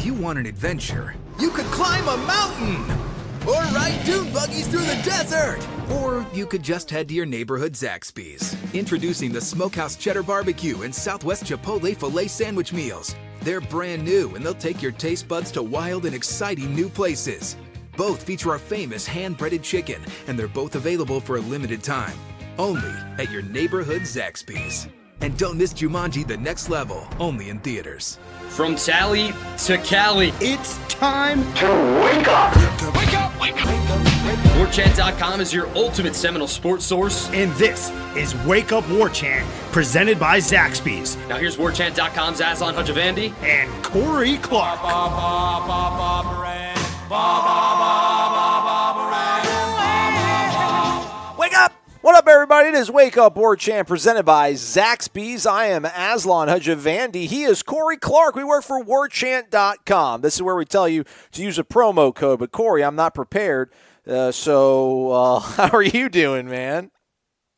you want an adventure, you could climb a mountain! Or ride dune buggies through the desert! Or you could just head to your neighborhood Zaxby's. Introducing the Smokehouse Cheddar Barbecue and Southwest Chipotle Filet Sandwich Meals. They're brand new and they'll take your taste buds to wild and exciting new places. Both feature our famous hand-breaded chicken, and they're both available for a limited time. Only at your neighborhood Zaxby's. And don't miss Jumanji: The Next Level, only in theaters. From Tally to Cali, it's time to wake up. Wake up, wake up. WarChant.com is your ultimate Seminole sports source. And this is Wake Up War Chant, presented by Zaxby's. Now here's WarChant.com's Aslan Hajavandi and Corey Clark. Wake up! What up, everybody? It is Wake Up War Chant presented by Zaxby's. I am Aslan Hajavandi. He is Corey Clark. We work for WarChant.com. This is where we tell you to use a promo code. But, Corey, I'm not prepared. So how are you doing, man?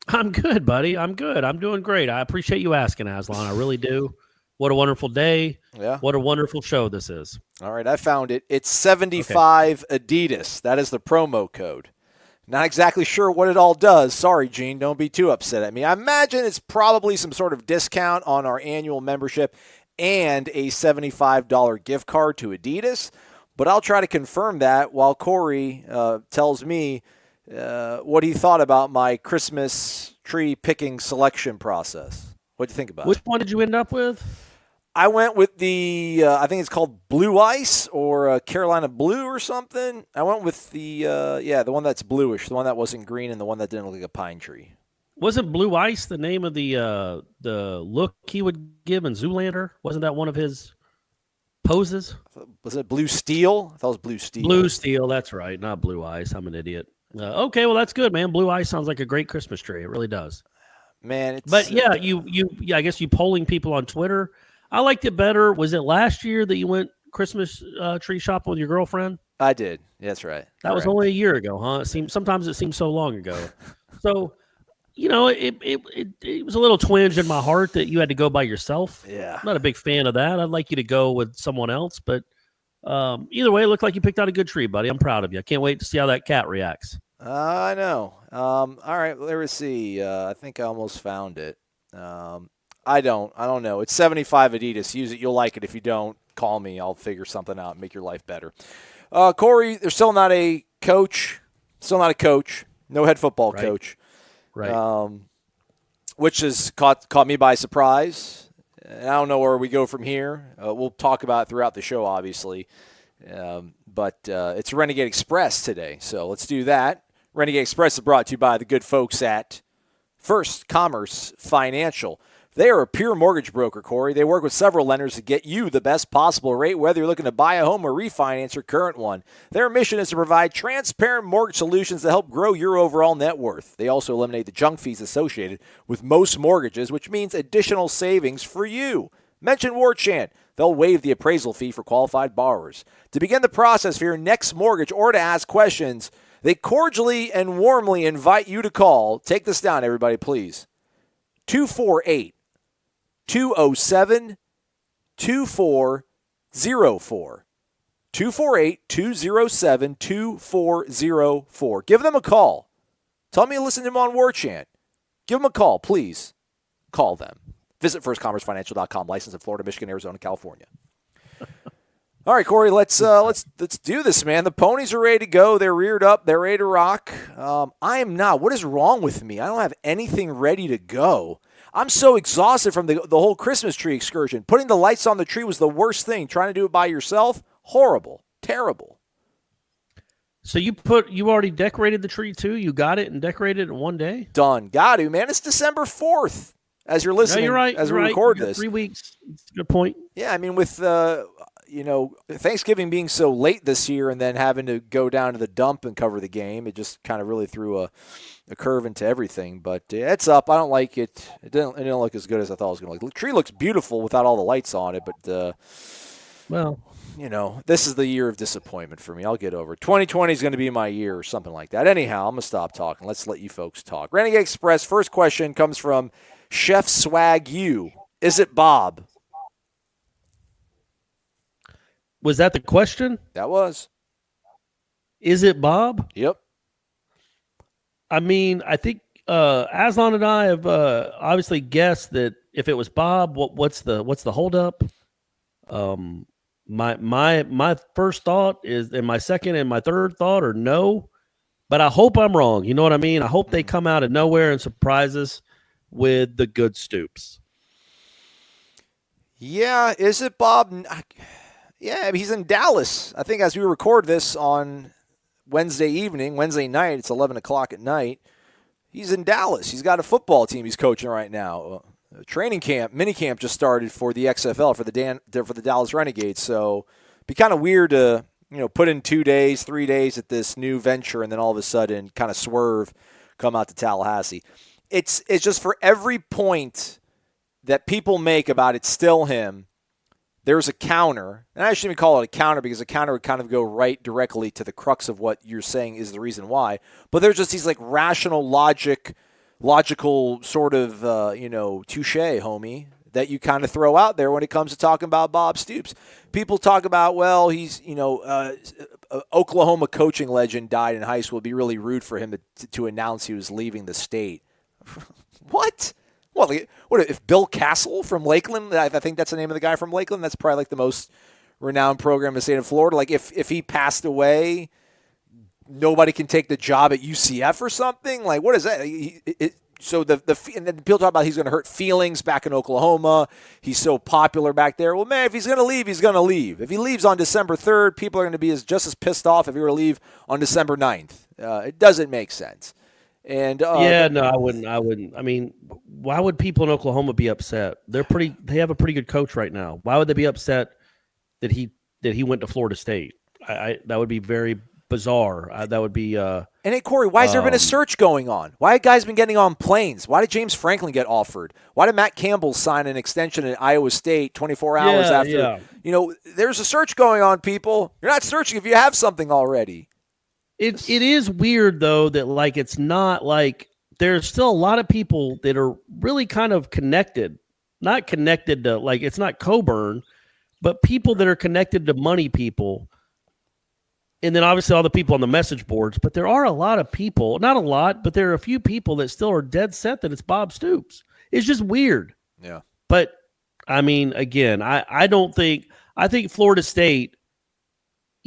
I'm good, buddy. I'm good. I'm doing great. I appreciate you asking, Aslan. I really do. What a wonderful day. Yeah. What a wonderful show this is. All right, I found it. It's 75 Adidas. That is the promo code. Not exactly sure what it all does. Sorry, Gene. Don't be too upset at me. I imagine it's probably some sort of discount on our annual membership and a $75 gift card to Adidas. But I'll try to confirm that while Corey tells me what he thought about my Christmas tree picking selection process. What do you think about it? Which one did you end up with? I went with the, I think it's called Blue Ice or Carolina Blue or something. I went with the, the one that's bluish, the one that wasn't green and the one that didn't look like a pine tree. Wasn't Blue Ice the name of the look he would give in Zoolander? Wasn't that one of his poses? Was it Blue Steel? I thought it was Blue Steel. Blue Steel, that's right. Not Blue Ice. I'm an idiot. Okay, well, that's good, man. Blue Ice sounds like a great Christmas tree. It really does. Man, it's... But, yeah, I guess you polling people on Twitter. I liked it better. Was it last year that you went Christmas tree shopping with your girlfriend? I did. Yeah, that's right. That was only a year ago, huh? Sometimes it seems so long ago. So, it was a little twinge in my heart that you had to go by yourself. Yeah. I'm not a big fan of that. I'd like you to go with someone else. But either way, it looked like you picked out a good tree, buddy. I'm proud of you. I can't wait to see how that cat reacts. I know. All right, let me see. I think I almost found it. I don't know. It's 75 Adidas. Use it. You'll like it. If you don't, call me. I'll figure something out and make your life better. Corey, there's still not a coach. Still not a coach. No head football coach. Right. Which has caught me by surprise. I don't know where we go from here. We'll talk about it throughout the show, obviously. But it's Renegade Express today, so let's do that. Renegade Express is brought to you by the good folks at First Commerce Financial. They are a pure mortgage broker, Corey. They work with several lenders to get you the best possible rate, whether you're looking to buy a home or refinance your current one. Their mission is to provide transparent mortgage solutions that help grow your overall net worth. They also eliminate the junk fees associated with most mortgages, which means additional savings for you. Mention War Chant. They'll waive the appraisal fee for qualified borrowers. To begin the process for your next mortgage or to ask questions, they cordially and warmly invite you to call. Take this down, everybody, please. 248-207-2404. 248-207-2404. Give them a call. Tell me you listen to them on War Chant. Give them a call, please. Call them. Visit firstcommercefinancial.com. License in Florida, Michigan, Arizona, California. All right, Corey, let's do this, man. The ponies are ready to go. They're reared up. They're ready to rock. I am not. What is wrong with me? I don't have anything ready to go. I'm so exhausted from the whole Christmas tree excursion. Putting the lights on the tree was the worst thing. Trying to do it by yourself, horrible, terrible. So you already decorated the tree too? You got it and decorated it in one day? Done. Got to, man. It's December 4th as you're listening. No, you're right. As we record this. 3 weeks. Good point. Yeah, I mean, with Thanksgiving being so late this year and then having to go down to the dump and cover the game, it just kind of really threw a curve into everything. But it's up. I don't like it. It didn't look as good as I thought it was going to look. The tree looks beautiful without all the lights on it, but this is the year of disappointment for me. I'll get over it. 2020 is going to be my year or something like that. Anyhow, I'm going to stop talking. Let's let you folks talk. Renegade Express, first question comes from Chef Swag U. Is it Bob? Was that the question? That was. Is it Bob? Yep. I mean, I think Aslan and I have obviously guessed that if it was Bob, what's the holdup? My first thought is, and my second and my third thought are no, but I hope I'm wrong. You know what I mean? I hope they come out of nowhere and surprise us with the good Stoops. Yeah, is it Bob? Yeah, he's in Dallas. I think as we record this on Wednesday night, it's 11 o'clock at night. He's in Dallas. He's got a football team he's coaching right now. Training camp, mini camp just started for the XFL for the Dallas Renegades. So it'd be kind of weird to put in 2 days, 3 days at this new venture, and then all of a sudden kind of swerve, come out to Tallahassee. It's just for every point that people make about it's still him, there's a counter. And I shouldn't even call it a counter because a counter would kind of go right directly to the crux of what you're saying is the reason why. But there's just these like rational logical sort of, touche, homie, that you kind of throw out there when it comes to talking about Bob Stoops. People talk about, well, he's, Oklahoma coaching legend died in high school. It'd be really rude for him to announce he was leaving the state. What? What if Bill Castle from Lakeland, I think that's the name of the guy from Lakeland, that's probably like the most renowned program in the state of Florida. Like if he passed away, nobody can take the job at UCF or something? Like, what is that? And then people talk about he's going to hurt feelings back in Oklahoma. He's so popular back there. Well, man, if he's going to leave, he's going to leave. If he leaves on December 3rd, people are going to be just as pissed off if he were to leave on December 9th. It doesn't make sense. And no, I wouldn't. I mean, why would people in Oklahoma be upset? They have a pretty good coach right now. Why would they be upset that he went to Florida State? That would be very bizarre. That would be. And hey, Corey, why has there been a search going on? Why have guys been getting on planes? Why did James Franklin get offered? Why did Matt Campbell sign an extension at Iowa State 24 hours after? Yeah. There's a search going on, people. You're not searching if you have something already. It is weird, though, that like it's not like there's still a lot of people that are really kind of connected. Not connected to, like, it's not Coburn, but people that are connected to money people. And then obviously all the people on the message boards. But there are a lot of people, not a lot, but there are a few people that still are dead set that it's Bob Stoops. It's just weird. Yeah. But, I mean, again, I think Florida State,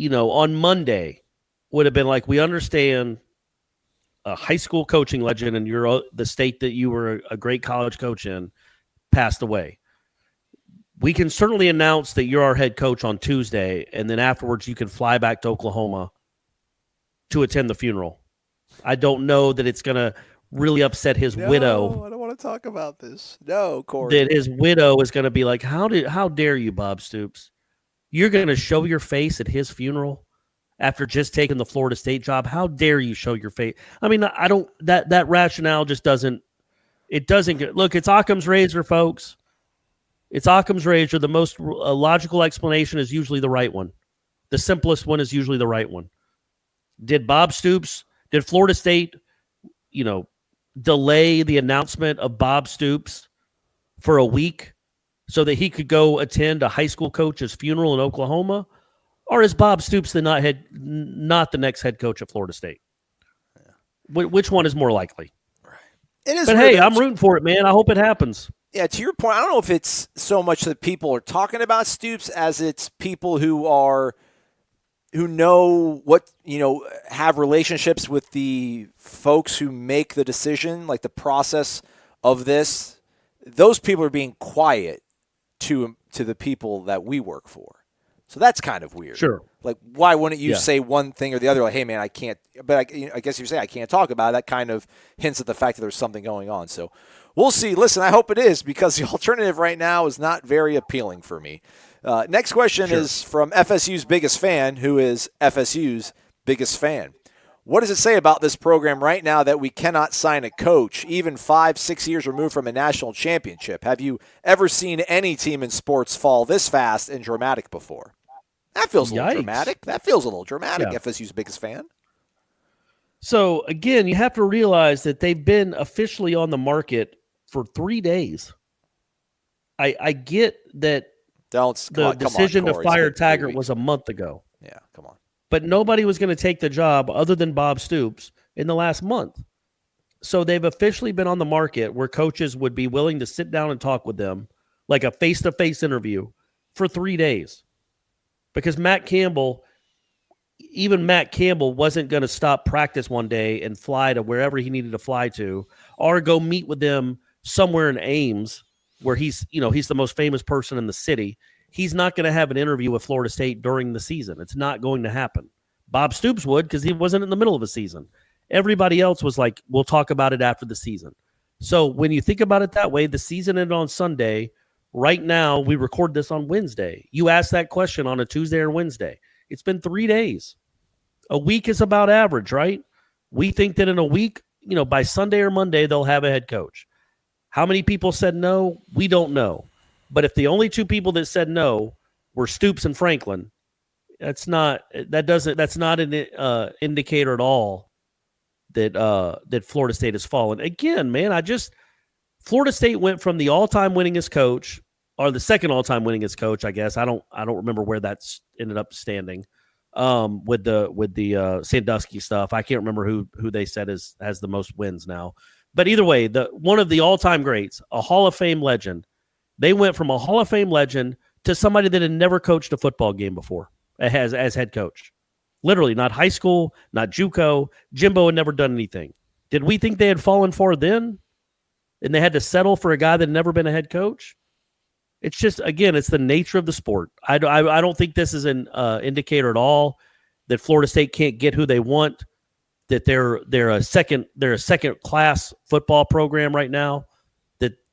on Monday would have been like, we understand a high school coaching legend and you're the state that you were a great college coach in passed away. We can certainly announce that you're our head coach on Tuesday, and then afterwards you can fly back to Oklahoma to attend the funeral. I don't know that it's going to really upset his widow. I don't want to talk about this. No, Corey. That his widow is going to be like, how dare you, Bob Stoops? You're going to show your face at his funeral after just taking the Florida State job? How dare you show your face? I mean, I don't, that rationale just doesn't get, look, it's Occam's razor, folks. It's Occam's razor. The most logical explanation is usually the right one. The simplest one is usually the right one. Did Florida State, delay the announcement of Bob Stoops for a week so that he could go attend a high school coach's funeral in Oklahoma? Or is Bob Stoops not the next head coach at Florida State? Yeah. Which one is more likely? Right. It is. But hey, I'm rooting for it, man. I hope it happens. Yeah, to your point, I don't know if it's so much that people are talking about Stoops as it's people who know what, have relationships with the folks who make the decision, like the process of this. Those people are being quiet to the people that we work for. So that's kind of weird. Sure. Like, why wouldn't you say one thing or the other? Like, hey, man, I can't. But I guess if you say I can't talk about it, that kind of hints at the fact that there's something going on. So we'll see. Listen, I hope it is, because the alternative right now is not very appealing for me. Next question is from FSU's biggest fan, who is FSU's biggest fan. What does it say about this program right now that we cannot sign a coach, even 5-6 years removed from a national championship? Have you ever seen any team in sports fall this fast and dramatic before? That feels a little dramatic. Yeah. FSU's biggest fan. So, again, you have to realize that they've been officially on the market for 3 days. I get that The decision to fire Taggart was a month ago. Yeah, come on. But nobody was going to take the job other than Bob Stoops in the last month. So they've officially been on the market where coaches would be willing to sit down and talk with them, like a face-to-face interview, for 3 days. Because even Matt Campbell wasn't going to stop practice one day and fly to wherever he needed to fly to, or go meet with them somewhere in Ames, where he's the most famous person in the city. He's not going to have an interview with Florida State during the season. It's not going to happen. Bob Stoops would, because he wasn't in the middle of a season. Everybody else was like, we'll talk about it after the season. So when you think about it that way, the season ended on Sunday. Right now, we record this on Wednesday. You asked that question on a Tuesday or Wednesday. It's been 3 days. A week is about average, right? We think that in a week, by Sunday or Monday, they'll have a head coach. How many people said no? We don't know. But if the only two people that said no were Stoops and Franklin, that's not an indicator at all that Florida State has fallen. Again, man, Florida State went from the all-time winningest coach, or the second all-time winningest coach, I guess. I don't remember where that's ended up standing with the Sandusky stuff. I can't remember who they said has the most wins now. But either way, one of the all-time greats, a Hall of Fame legend. They went from a Hall of Fame legend to somebody that had never coached a football game before as head coach. Literally, not high school, not JUCO. Jimbo had never done anything. Did we think they had fallen far then? And they had to settle for a guy that had never been a head coach? It's just, again, it's the nature of the sport. I don't think this is an indicator at all that Florida State can't get who they want, that they're a second class football program right now,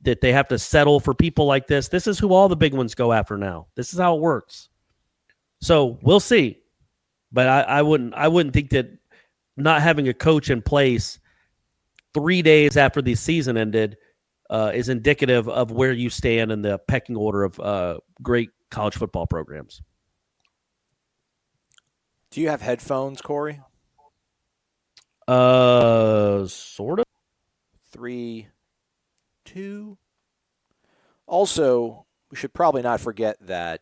that they have to settle for people like this. This is who all the big ones go after now. This is how it works. So we'll see. But I wouldn't think that not having a coach in place 3 days after the season ended is indicative of where you stand in the pecking order of great college football programs. Do you have headphones, Corey? Sort of. 3, 2. Also, we should probably not forget that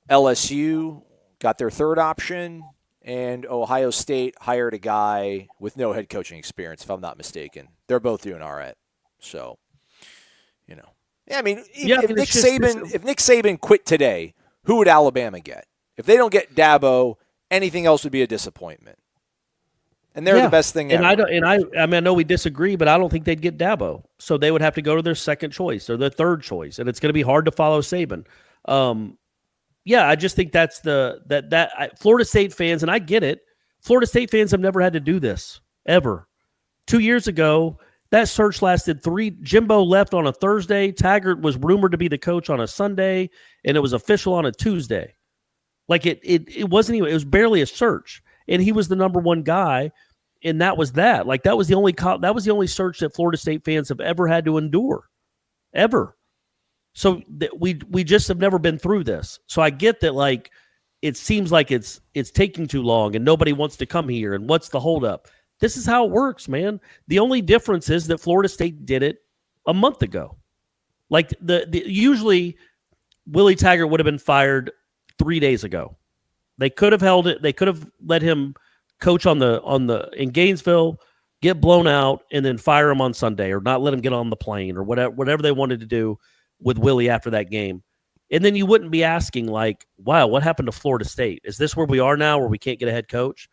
LSU got their third option, and Ohio State hired a guy with no head coaching experience, if I'm not mistaken. They're both doing all right. So, Yeah, I mean, if Nick Saban quit today, who would Alabama get? If they don't get Dabo, anything else would be a disappointment. And they're the best thing ever. I know we disagree, but I don't think they'd get Dabo. So they would have to go to their second choice or their third choice, and it's going to be hard to follow Saban. I just think that's Florida State fans, and I get it. Florida State fans have never had to do this ever. 2 years ago, that search lasted 3. Jimbo left on a Thursday. Taggart was rumored to be the coach on a Sunday, and it was official on a Tuesday. Like it wasn't even. It was barely a search, and he was the number one guy, and that was that. Like that was the only search that Florida State fans have ever had to endure, ever. So we just have never been through this. So I get that. Like it seems like it's taking too long, and nobody wants to come here. And what's the holdup? This is how it works, man. The only difference is that Florida State did it a month ago. Like usually Willie Taggart would have been fired 3 days ago. They could have held it. They could have let him coach in Gainesville, get blown out, and then fire him on Sunday, or not let him get on the plane, or whatever they wanted to do with Willie after that game. And then you wouldn't be asking like, wow, what happened to Florida State? Is this where we are now, where we can't get a head coach?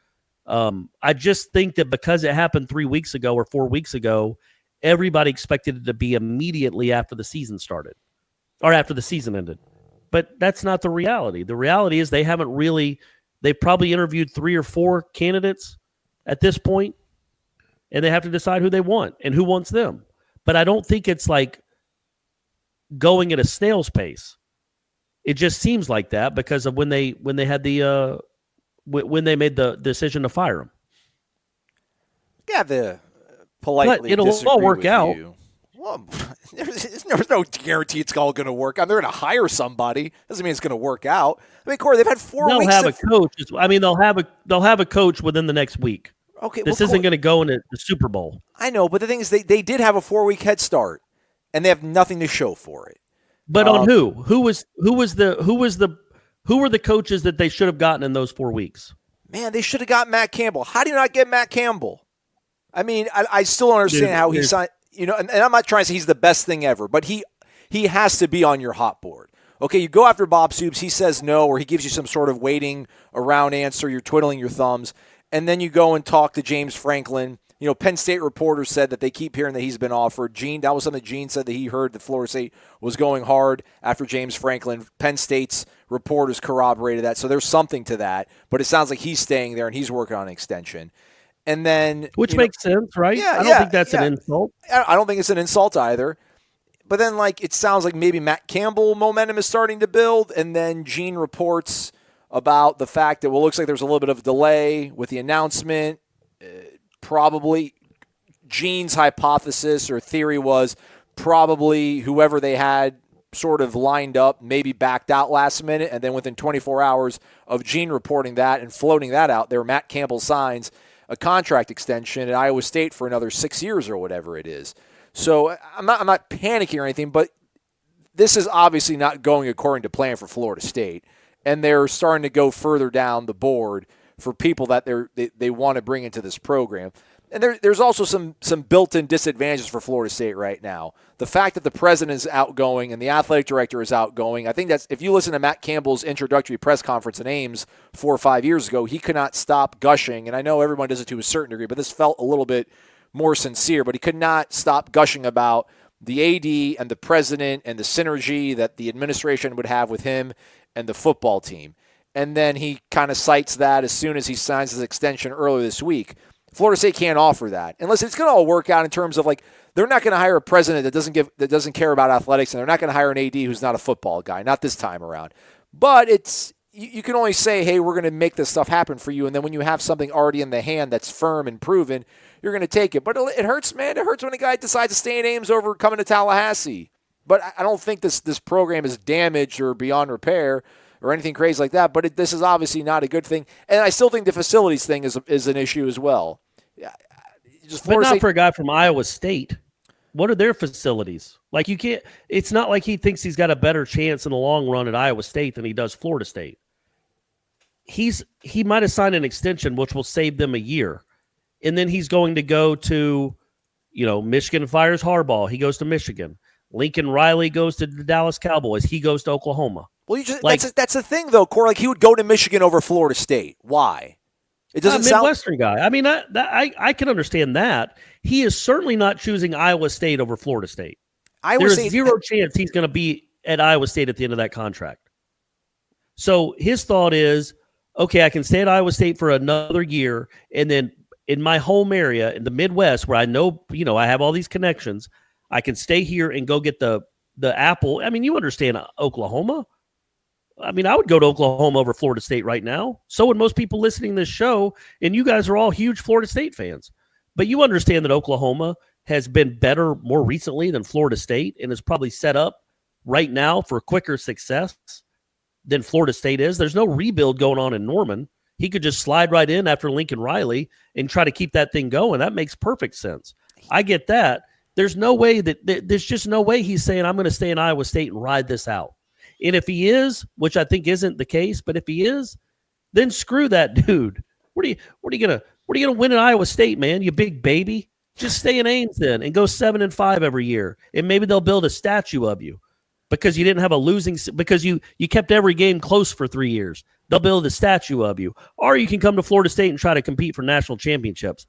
I just think that because it happened 3 weeks ago or 4 weeks ago, everybody expected it to be immediately after the season started or after the season ended. But that's not the reality. The reality is they've probably interviewed 3 or 4 candidates at this point, and they have to decide who they want and who wants them. But I don't think it's like going at a snail's pace. It just seems like that because of when they had when they made the decision to fire him. Yeah, the politely but it'll all work out. You. Well, there's no guarantee it's all going to work out. They're going to hire somebody. Doesn't mean it's going to work out. I mean, Corey, they've had 4 weeks. They'll have a coach. I mean, they'll have a coach within the next week. Okay, this isn't going to go into the Super Bowl. I know, but the thing is, they did have a 4-week head start, and they have nothing to show for it. But on who? Who were the coaches that they should have gotten in those 4 weeks? Man, they should have got Matt Campbell. How do you not get Matt Campbell? I mean, I still don't understand how he signed. And I'm not trying to say he's the best thing ever, but he has to be on your hot board. Okay, you go after Bob Stoops, he says no, or he gives you some sort of waiting around answer, you're twiddling your thumbs, and then you go and talk to James Franklin. Penn State reporters said that they keep hearing that he's been offered. That was something Gene said that he heard that Florida State was going hard after James Franklin. Penn State's reporters corroborated that, so there's something to that. But it sounds like he's staying there and he's working on an extension. And then, which makes sense, right? Yeah, I don't think that's an insult. I don't think it's an insult either. But then, it sounds like maybe Matt Campbell momentum is starting to build, and then Gene reports about the fact that, it looks like there's a little bit of a delay with the announcement. Probably Gene's hypothesis or theory was probably whoever they had sort of lined up maybe backed out last minute, and then within 24 hours of Gene reporting that and floating that out there, Matt Campbell signs a contract extension at Iowa State for another 6 years or whatever it is. So I'm not panicking or anything, but this is obviously not going according to plan for Florida State, and they're starting to go further down the board for people that they want to bring into this program. And there's also some built-in disadvantages for Florida State right now. The fact that the president is outgoing and the athletic director is outgoing, I think that's, if you listen to Matt Campbell's introductory press conference in Ames 4 or 5 years ago, he could not stop gushing, and I know everyone does it to a certain degree, but this felt a little bit more sincere, but he could not stop gushing about the AD and the president and the synergy that the administration would have with him and the football team. And then he kind of cites that as soon as he signs his extension earlier this week. Florida State can't offer that. And listen, it's going to all work out in terms of they're not going to hire a president that doesn't care about athletics, and they're not going to hire an AD who's not a football guy, not this time around. But you can only say, hey, we're going to make this stuff happen for you, and then when you have something already in the hand that's firm and proven, you're going to take it. But it hurts, man. It hurts when a guy decides to stay in Ames over coming to Tallahassee. But I don't think this program is damaged or beyond repair or anything crazy like that, but this is obviously not a good thing. And I still think the facilities thing is an issue as well. Yeah, but not for a guy from Iowa State. What are their facilities? You can't. It's not like he thinks he's got a better chance in the long run at Iowa State than he does Florida State. He might have signed an extension, which will save them a year, and then he's going to go to, Michigan fires Harbaugh. He goes to Michigan. Lincoln Riley goes to the Dallas Cowboys. He goes to Oklahoma. Well, that's the thing, though, Corey. He would go to Michigan over Florida State. Why? It doesn't sound Midwestern guy. I mean, I can understand that. He is certainly not choosing Iowa State over Florida State. There's zero chance he's going to be at Iowa State at the end of that contract. So his thought is, okay, I can stay at Iowa State for another year, and then in my home area in the Midwest, where I know, I have all these connections, I can stay here and go get the apple. I mean, you understand Oklahoma. I mean, I would go to Oklahoma over Florida State right now. So would most people listening to this show, and you guys are all huge Florida State fans. But you understand that Oklahoma has been better more recently than Florida State and is probably set up right now for quicker success than Florida State is. There's no rebuild going on in Norman. He could just slide right in after Lincoln Riley and try to keep that thing going. That makes perfect sense. I get that. There's no way there's just no way he's saying, I'm going to stay in Iowa State and ride this out. And if he is, which I think isn't the case, but if he is, then screw that dude. What are you gonna win at Iowa State, man? You big baby. Just stay in Ames then and go 7-5 every year, and maybe they'll build a statue of you because you didn't have a losing because you kept every game close for 3 years. They'll build a statue of you, or you can come to Florida State and try to compete for national championships.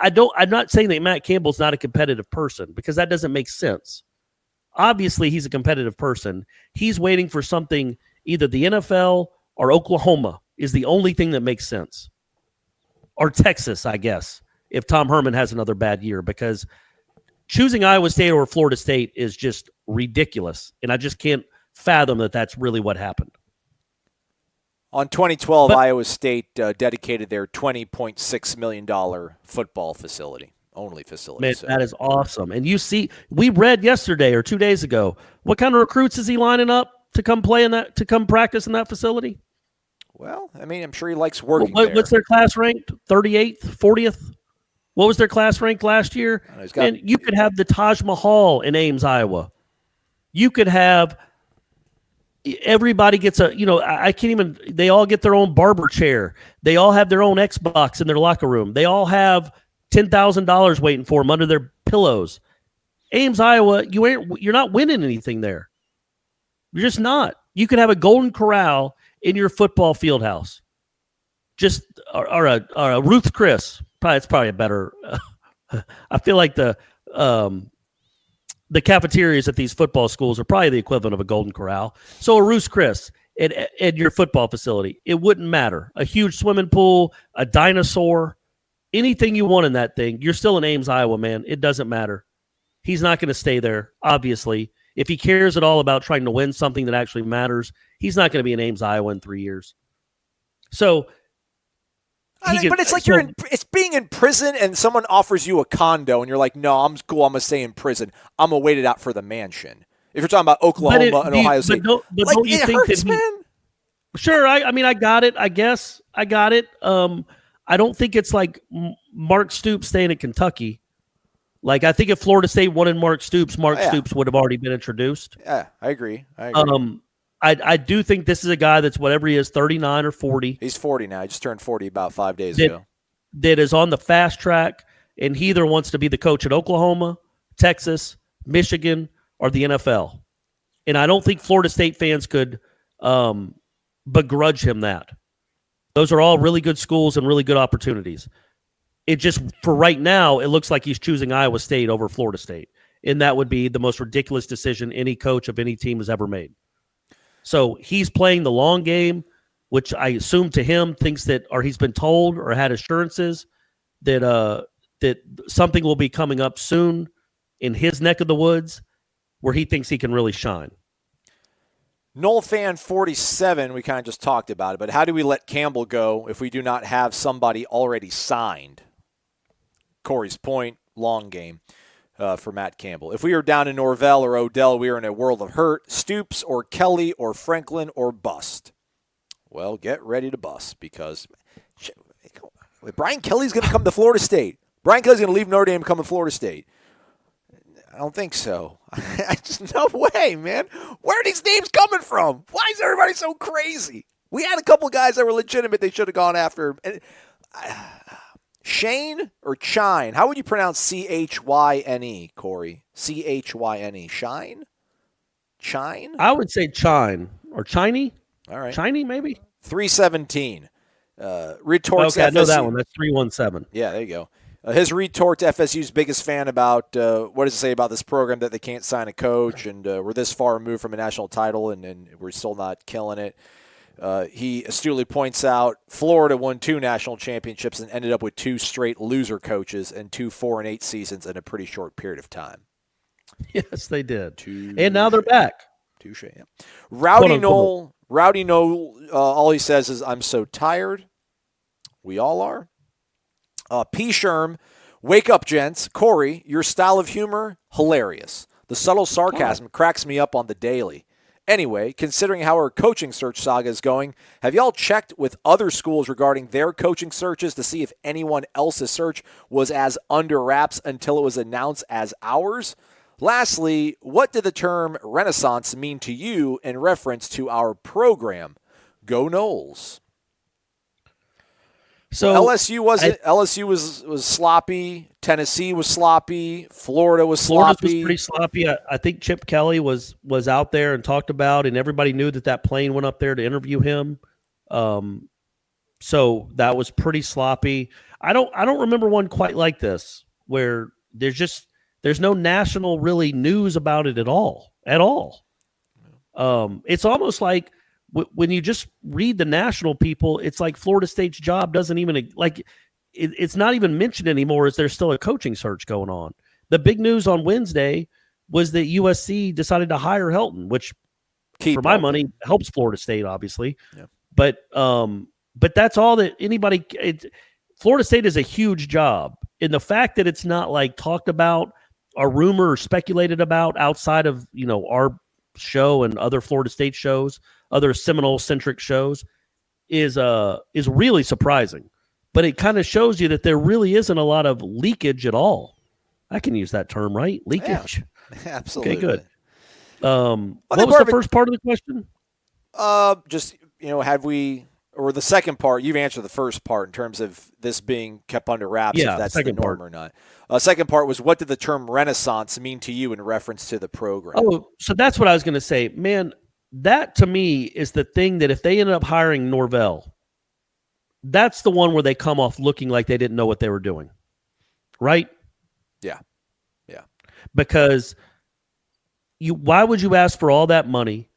I'm not saying that Matt Campbell's not a competitive person because that doesn't make sense. Obviously, he's a competitive person. He's waiting for something, either the NFL or Oklahoma is the only thing that makes sense. Or Texas, I guess, if Tom Herman has another bad year, because choosing Iowa State or Florida State is just ridiculous. And I just can't fathom that that's really what happened. On 2012, Iowa State dedicated their $20.6 million football facility. Only facility. Man, that is awesome. And you see, we read yesterday or 2 days ago, what kind of recruits is he lining up to come practice in that facility? Well, I mean, I'm sure he likes working there. What's their class ranked? 38th, 40th? What was their class ranked last year? And you could have the Taj Mahal in Ames, Iowa. You could have everybody gets I can't even, they all get their own barber chair. They all have their own Xbox in their locker room. They all have $10,000 waiting for them under their pillows. Ames, Iowa, you're not winning anything there. You're just not. You could have a Golden Corral in your football field house. Just or a Ruth Chris. It's probably a better. I feel like the cafeterias at these football schools are probably the equivalent of a Golden Corral. So a Ruth Chris at your football facility, it wouldn't matter. A huge swimming pool, a dinosaur, anything you want in that thing. You're still in Ames, Iowa, man. It doesn't matter. He's not going to stay there, obviously. If he cares at all about trying to win something that actually matters, he's not going to be in Ames, Iowa in 3 years. So, but it's like it's being in prison and someone offers you a condo and you're like, no, I'm cool. I'm going to stay in prison. I'm going to wait it out for the mansion. If you're talking about Oklahoma and Ohio State. Don't you think hurts, man? Sure. I got it. I guess I got it. I don't think it's like Mark Stoops staying at Kentucky. Like, I think if Florida State wanted Mark Stoops would have already been introduced. Yeah, I agree. I do think this is a guy that's whatever he is, 39 or 40. He's 40 now. He just turned 40 about 5 days ago. That is on the fast track, and he either wants to be the coach at Oklahoma, Texas, Michigan, or the NFL. And I don't think Florida State fans could begrudge him that. Those are all really good schools and really good opportunities. It just, for right now, it looks like he's choosing Iowa State over Florida State. And that would be the most ridiculous decision any coach of any team has ever made. So he's playing the long game, which I assume to him thinks that, or he's been told or had assurances that that something will be coming up soon in his neck of the woods where he thinks he can really shine. Noel Fan 47, we kind of just talked about it, but how do we let Campbell go if we do not have somebody already signed? Corey's point, long game for Matt Campbell. If we are down in Norvell or Odell, we are in a world of hurt. Stoops or Kelly or Franklin or bust. Well, get ready to bust because Brian Kelly's going to come to Florida State. Brian Kelly's going to leave Notre Dame and come to Florida State. I don't think so. I just, no way, man. Where are these names coming from? Why is everybody so crazy? We had a couple guys that were legitimate. They should have gone after him. Shane or Chine? How would you pronounce C-H-Y-N-E, Corey? C-H-Y-N-E. Shine? Chine? I would say Chine or Chiney. All right. Chiney, maybe? 317. Retorts okay, FSU. I know that one. That's 317. Yeah, there you go. His retort to FSU's biggest fan about what does it say about this program that they can't sign a coach and we're this far removed from a national title and we're still not killing it. He astutely points out Florida won 2 national championships and ended up with 2 straight loser coaches and 2 4-8 seasons in a pretty short period of time. Yes, they did. And now they're back. Touche. Yeah. Rowdy Noel, all he says is, I'm so tired. We all are. P. Sherm, wake up, gents. Corey, your style of humor, hilarious. The subtle sarcasm cracks me up on the daily. Anyway, considering how our coaching search saga is going, have y'all checked with other schools regarding their coaching searches to see if anyone else's search was as under wraps until it was announced as ours? Lastly, what did the term Renaissance mean to you in reference to our program? Go Noles. So LSU was sloppy. Tennessee was sloppy. Florida was sloppy. Was pretty sloppy. I think Chip Kelly was out there and talked about, and everybody knew that plane went up there to interview him. So that was pretty sloppy. I don't remember one quite like this where there's no national really news about it at all. It's almost like when you just read the national people, it's like Florida State's job doesn't even it's not even mentioned anymore. Is there still a coaching search going on? The big news on Wednesday was that USC decided to hire Helton, which for my money helps Florida State, obviously. Yeah. But that's all that anybody. Florida State is a huge job, and the fact that it's not like talked about, or rumor or speculated about outside of our show and other Florida State shows, other Seminole-centric shows, is really surprising. But it kind of shows you that there really isn't a lot of leakage at all. I can use that term, right? Leakage. Yeah, absolutely. Okay, good. What was the first part of the question? Just, have we, or the second part, you've answered the first part in terms of this being kept under wraps, Yeah, if that's the second norm part. or not. Second part was, what did the term Renaissance mean to you in reference to the program? Oh, so that's what I was going to say. Man, that to me is the thing that if they ended up hiring Norvell, that's the one where they come off looking like they didn't know what they were doing. Right? Yeah. Because why would you ask for all that money?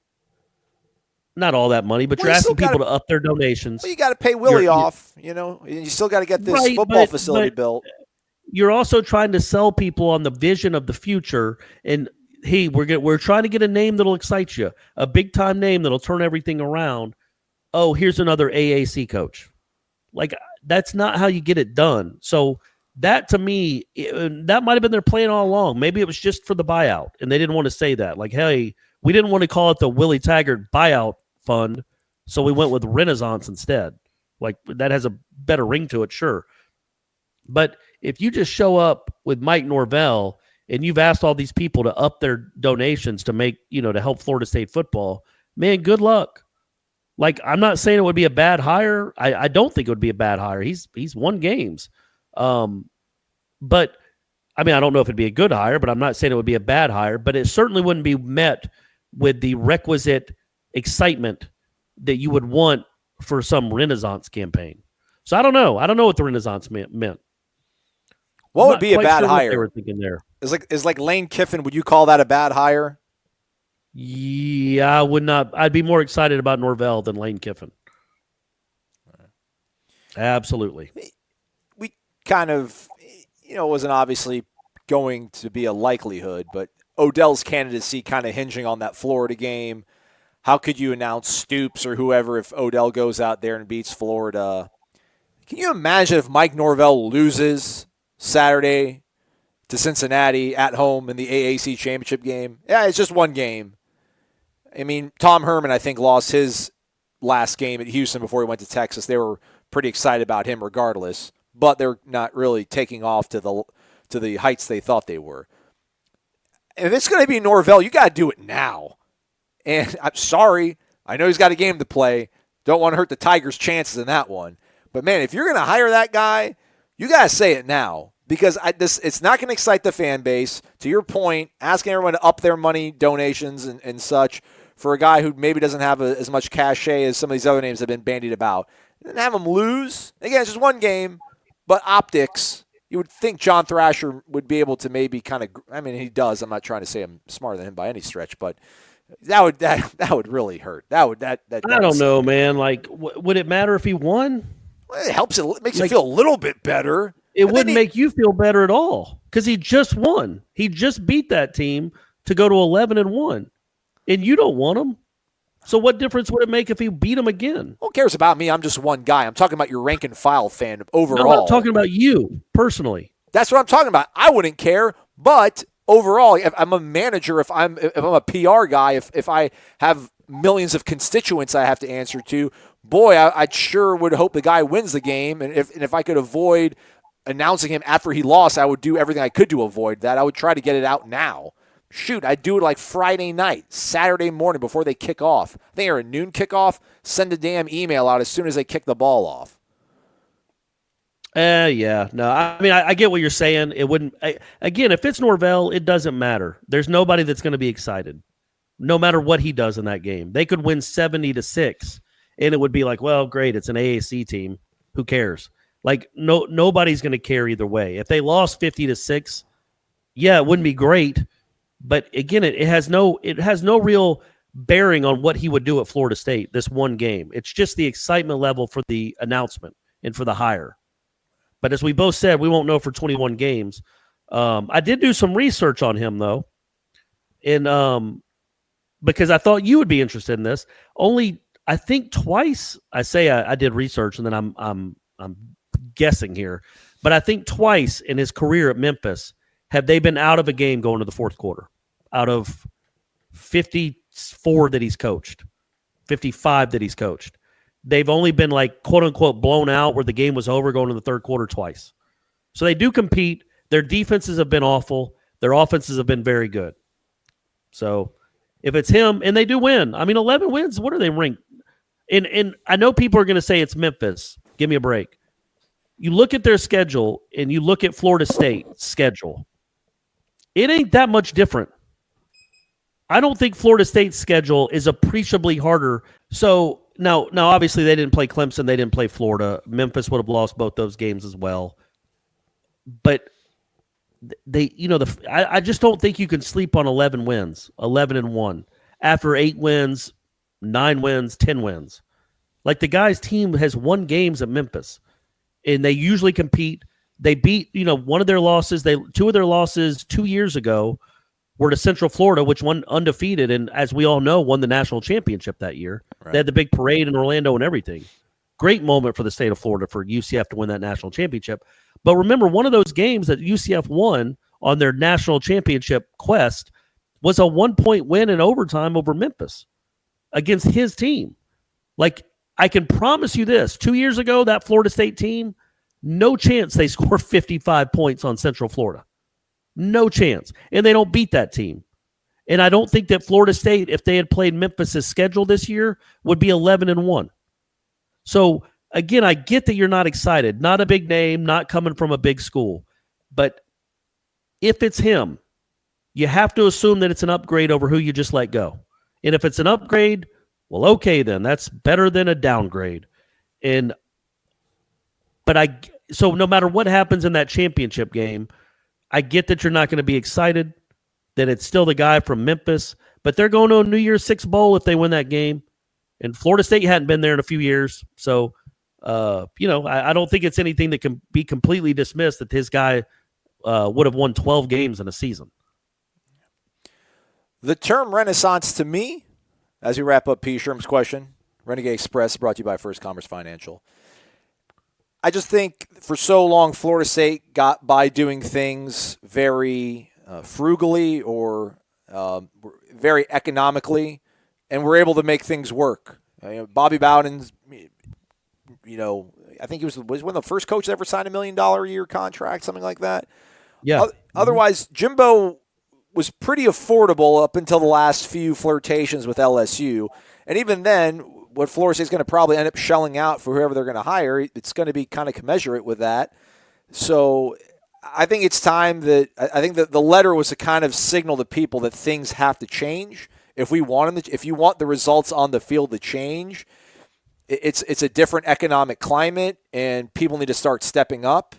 Not all that money, but Well, you're you still asking people gotta- to up their donations. Well, you got to pay Willie off, You still got to get this Right, football but- facility but- built. You're also trying to sell people on the vision of the future. And hey, we're trying to get a name that'll excite you, a big time name that'll turn everything around. Oh, here's another AAC coach. Like, that's not how you get it done. So that to me, that might have been their plan all along. Maybe it was just for the buyout, and they didn't want to say that. Like, hey, we didn't want to call it the Willie Taggart buyout fund, so we went with Renaissance instead. Like, that has a better ring to it, sure. But if you just show up with Mike Norvell and you've asked all these people to up their donations to make, to help Florida State football, man, good luck. Like, I'm not saying it would be a bad hire. I don't think it would be a bad hire. He's won games. But I mean, I don't know if it'd be a good hire, but I'm not saying it would be a bad hire, but it certainly wouldn't be met with the requisite excitement that you would want for some Renaissance campaign. So I don't know. I don't know what the Renaissance meant. What would be a bad What they hire? were thinking there. Is like Lane Kiffin, would you call that a bad hire? Yeah, I would not. I'd be more excited about Norvell than Lane Kiffin. Absolutely. We kind of, wasn't obviously going to be a likelihood, but Odell's candidacy kind of hinging on that Florida game. How could you announce Stoops or whoever if Odell goes out there and beats Florida? Can you imagine if Mike Norvell loses Saturday to Cincinnati at home in the AAC championship game? Yeah, it's just one game. I mean, Tom Herman, I think, lost his last game at Houston before he went to Texas. They were pretty excited about him regardless, but they're not really taking off to the heights they thought they were. If it's going to be Norvell, you got to do it now. And I'm sorry, I know he's got a game to play. Don't want to hurt the Tigers' chances in that one. But, man, if you're going to hire that guy, you got to say it now because it's not going to excite the fan base. To your point, asking everyone to up their money donations and such for a guy who maybe doesn't have as much cachet as some of these other names that have been bandied about. And have him lose. Again, it's just one game, but optics, you would think John Thrasher would be able to maybe kind of – I mean, he does. I'm not trying to say I'm smarter than him by any stretch, but that would really hurt. I don't know, man. Like, would it matter if he won? Well, it helps. It makes you feel a little bit better. It wouldn't make you feel better at all because he just won. He just beat that team to go to 11-1, and you don't want him. So what difference would it make if he beat him again? Who cares about me? I'm just one guy. I'm talking about your rank and file fan overall. No, I'm not talking about you personally. That's what I'm talking about. I wouldn't care, but overall, if I'm a manager, if I'm a PR guy, if I have millions of constituents I have to answer to, boy, I sure would hope the guy wins the game. And if I could avoid announcing him after he lost, I would do everything I could to avoid that. I would try to get it out now. Shoot, I'd do it like Friday night, Saturday morning before they kick off. I think they're a noon kickoff. Send a damn email out as soon as they kick the ball off. Yeah. No, I mean, I get what you're saying. It wouldn't. Again, if it's Norvell, it doesn't matter. There's nobody that's going to be excited, no matter what he does in that game. They could win 70-6, and it would be like, well, great, it's an AAC team. Who cares? Like, nobody's going to care either way. If they lost 50-6, yeah, it wouldn't be great. But again, it has no real bearing on what he would do at Florida State this one game. It's just the excitement level for the announcement and for the hire. But as we both said, we won't know for 21 games. I did do some research on him though, and because I thought you would be interested in this. Only I think twice. I did research, and then I'm guessing here, but I think twice in his career at Memphis have they been out of a game going to the fourth quarter. Out of 54 that he's coached, 55 that he's coached, they've only been like quote unquote blown out where the game was over going to the third quarter twice. So they do compete. Their defenses have been awful. Their offenses have been very good. So If it's him, and they do win, I mean, 11 wins. What are they ranked? And I know people are going to say it's Memphis. Give me a break. You look at their schedule, and you look at Florida State's schedule. It ain't that much different. I don't think Florida State's schedule is appreciably harder. So now, obviously, they didn't play Clemson. They didn't play Florida. Memphis would have lost both those games as well. But I just don't think you can sleep on 11 wins, 11-1 after 8 wins, 9 wins, 10 wins. Like the guy's team has won games at Memphis, and they usually compete. They beat, one of their losses. 2 of their losses 2 years ago were to Central Florida, which won undefeated, and as we all know, won the national championship that year. Right. They had the big parade in Orlando and everything. Great moment for the state of Florida for UCF to win that national championship. But remember, one of those games that UCF won on their national championship quest was a 1-point win in overtime over Memphis against his team. Like, I can promise you this, 2 years ago, that Florida State team, no chance they score 55 points on Central Florida. No chance. And they don't beat that team. And I don't think that Florida State, if they had played Memphis' schedule this year, would be 11-1. So, again, I get that you're not excited. Not a big name, not coming from a big school. But if it's him, you have to assume that it's an upgrade over who you just let go. And if it's an upgrade, well, okay, then. That's better than a downgrade. So no matter what happens in that championship game, I get that you're not going to be excited, that it's still the guy from Memphis, but they're going to a New Year's Six Bowl if they win that game. And Florida State hadn't been there in a few years. So, I don't think it's anything that can be completely dismissed that his guy would have won 12 games in a season. The term renaissance to me, as we wrap up P. Sherm's question, Renegade Express brought to you by First Commerce Financial. I just think for so long Florida State got by doing things very frugally or very economically, and were able to make things work. Bobby Bowden's, I think he was one of the first coaches that ever signed $1 million a year contract, something like that. Yeah. Otherwise, Jimbo was pretty affordable up until the last few flirtations with LSU. And even then, what Florida State's going to probably end up shelling out for whoever they're going to hire, it's going to be kind of commensurate with that. So I think it's time that I think that the letter was to kind of signal to people that things have to change. If you want the results on the field to change, it's a different economic climate, and people need to start stepping up.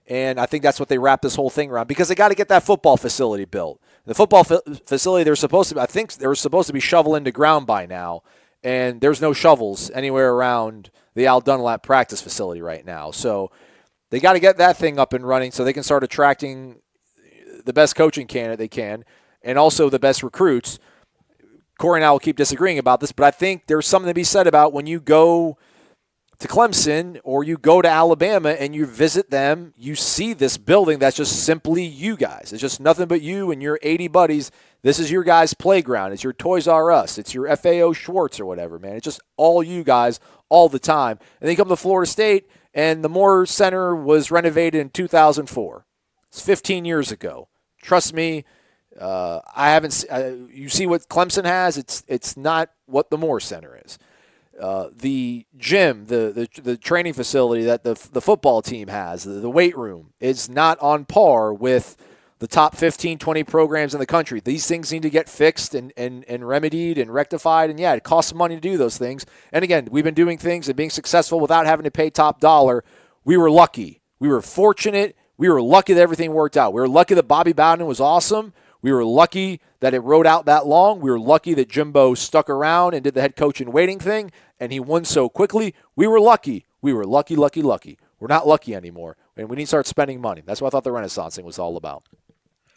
And I think that's what they wrap this whole thing around, because they got to get that football facility built. The football facility, they were supposed to be shoveling the ground by now, and there's no shovels anywhere around the Al Dunlap practice facility right now. So they got to get that thing up and running so they can start attracting the best coaching candidate they can, and also the best recruits. Corey and I will keep disagreeing about this, but I think there's something to be said about when you go to Clemson or you go to Alabama and you visit them, you see this building that's just simply you guys. It's just nothing but you and your 80 buddies. This is your guys' playground. It's your Toys R Us. It's your FAO Schwartz or whatever, man. It's just all you guys all the time. And then you come to Florida State, and the Moore Center was renovated in 2004. It's 15 years ago. Trust me, I haven't. You see what Clemson has? It's not what the Moore Center is. The gym, the training facility that the football team has, the weight room, is not on par with the top 15, 20 programs in the country. These things need to get fixed and remedied and rectified. And, yeah, it costs money to do those things. And, again, we've been doing things and being successful without having to pay top dollar. We were lucky. We were fortunate. We were lucky that everything worked out. We were lucky that Bobby Bowden was awesome. We were lucky that it rode out that long. We were lucky that Jimbo stuck around and did the head coach in waiting thing, and he won so quickly. We were lucky. We were lucky. We're not lucky anymore, and we need to start spending money. That's what I thought the Renaissance thing was all about.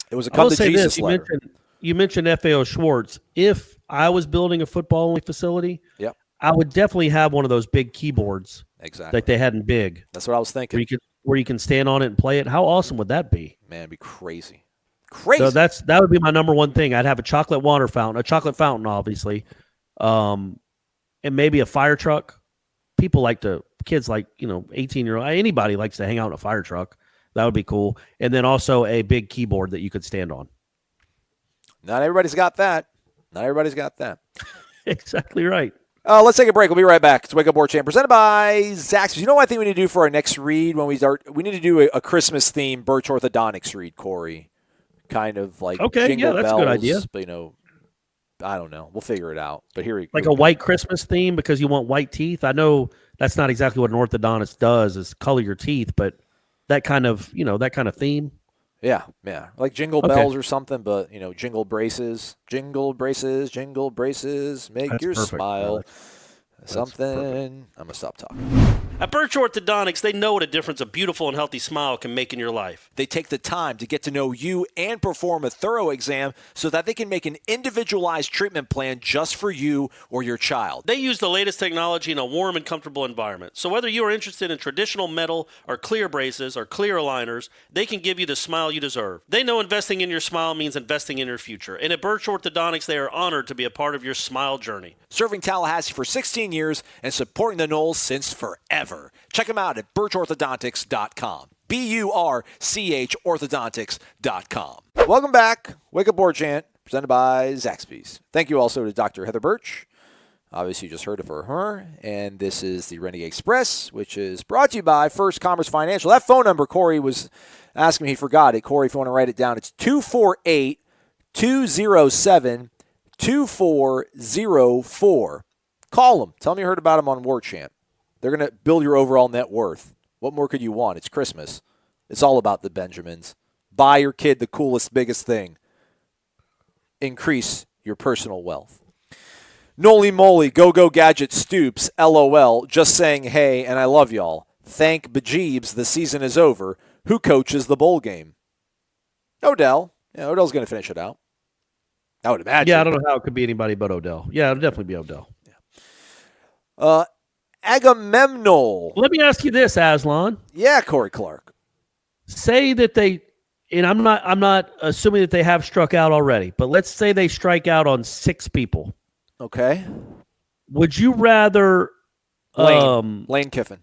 It was a come to Jesus letter. You mentioned FAO Schwartz. If I was building a football-only facility, yep, I would definitely have one of those big keyboards. Exactly. Like they had in Big. That's what I was thinking. Where you can stand on it and play it. How awesome would that be? Man, it'd be crazy. So that would be my number one thing. I'd have a chocolate fountain, obviously, and maybe a fire truck. Kids like 18-year-old, anybody likes to hang out in a fire truck. That would be cool. And then also a big keyboard that you could stand on. Not everybody's got that. Not everybody's got that. Exactly right. Let's take a break. We'll be right back. It's Wake Up War Chant presented by Zaxby's. You know what I think we need to do for our next read when we start? We need to do a Christmas-themed Birch Orthodontics read, Corey. Kind of like Jingle that's Bells, a good idea. But, I don't know. We'll figure it out. But here we go. Like a white Christmas theme because you want white teeth. I know that's not exactly what an orthodontist does is color your teeth, but that kind of theme. Yeah. Like Jingle Bells or something, but, jingle braces, make That's your perfect. smile. That's Something. perfect. I'm going to stop talking. At Birch Orthodontics, they know what a difference a beautiful and healthy smile can make in your life. They take the time to get to know you and perform a thorough exam so that they can make an individualized treatment plan just for you or your child. They use the latest technology in a warm and comfortable environment. So whether you are interested in traditional metal or clear braces or clear aligners, they can give you the smile you deserve. They know investing in your smile means investing in your future. And at Birch Orthodontics, they are honored to be a part of your smile journey. Serving Tallahassee for 16 years and supporting the Knolls since forever. Check them out at birchorthodontics.com. BURCH orthodontics.com. Welcome back. Wake Up Board Chant, presented by Zaxby's. Thank you also to Dr. Heather Birch. Obviously, you just heard of her. And this is the Renegade Express, which is brought to you by First Commerce Financial. That phone number, Corey was asking me, he forgot it. Corey, if you want to write it down, it's 248-207-2404. Call them. Tell them you heard about them on War Chant. They're going to build your overall net worth. What more could you want? It's Christmas. It's all about the Benjamins. Buy your kid the coolest, biggest thing. Increase your personal wealth. Noli moly, go gadget stoops, LOL, just saying hey, and I love y'all. Thank bejeebs, the season is over. Who coaches the bowl game? Odell. Yeah, Odell's going to finish it out. I would imagine. Yeah, I don't know how it could be anybody but Odell. Yeah, it'll definitely be Odell. Agamemnon. Let me ask you this, Aslan. Yeah, Corey Clark. Say that they, and I'm not assuming that they have struck out already, but let's say they strike out on 6 people. Okay. Would you rather Lane Kiffin,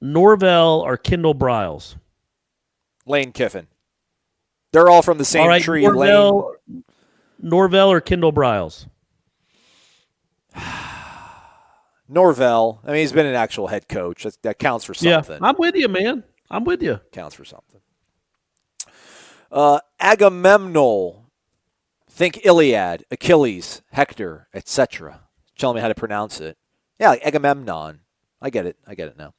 Norvell, or Kendall Briles? Lane Kiffin. They're all from the same All right, tree. Norvell or Kendall Briles? Norvell. I mean, he's been an actual head coach. That counts for something. Yeah, I'm with you, man. I'm with you. Counts for something. Agamemnon. Think Iliad, Achilles, Hector, etc. Tell me how to pronounce it. Yeah, like Agamemnon. I get it now.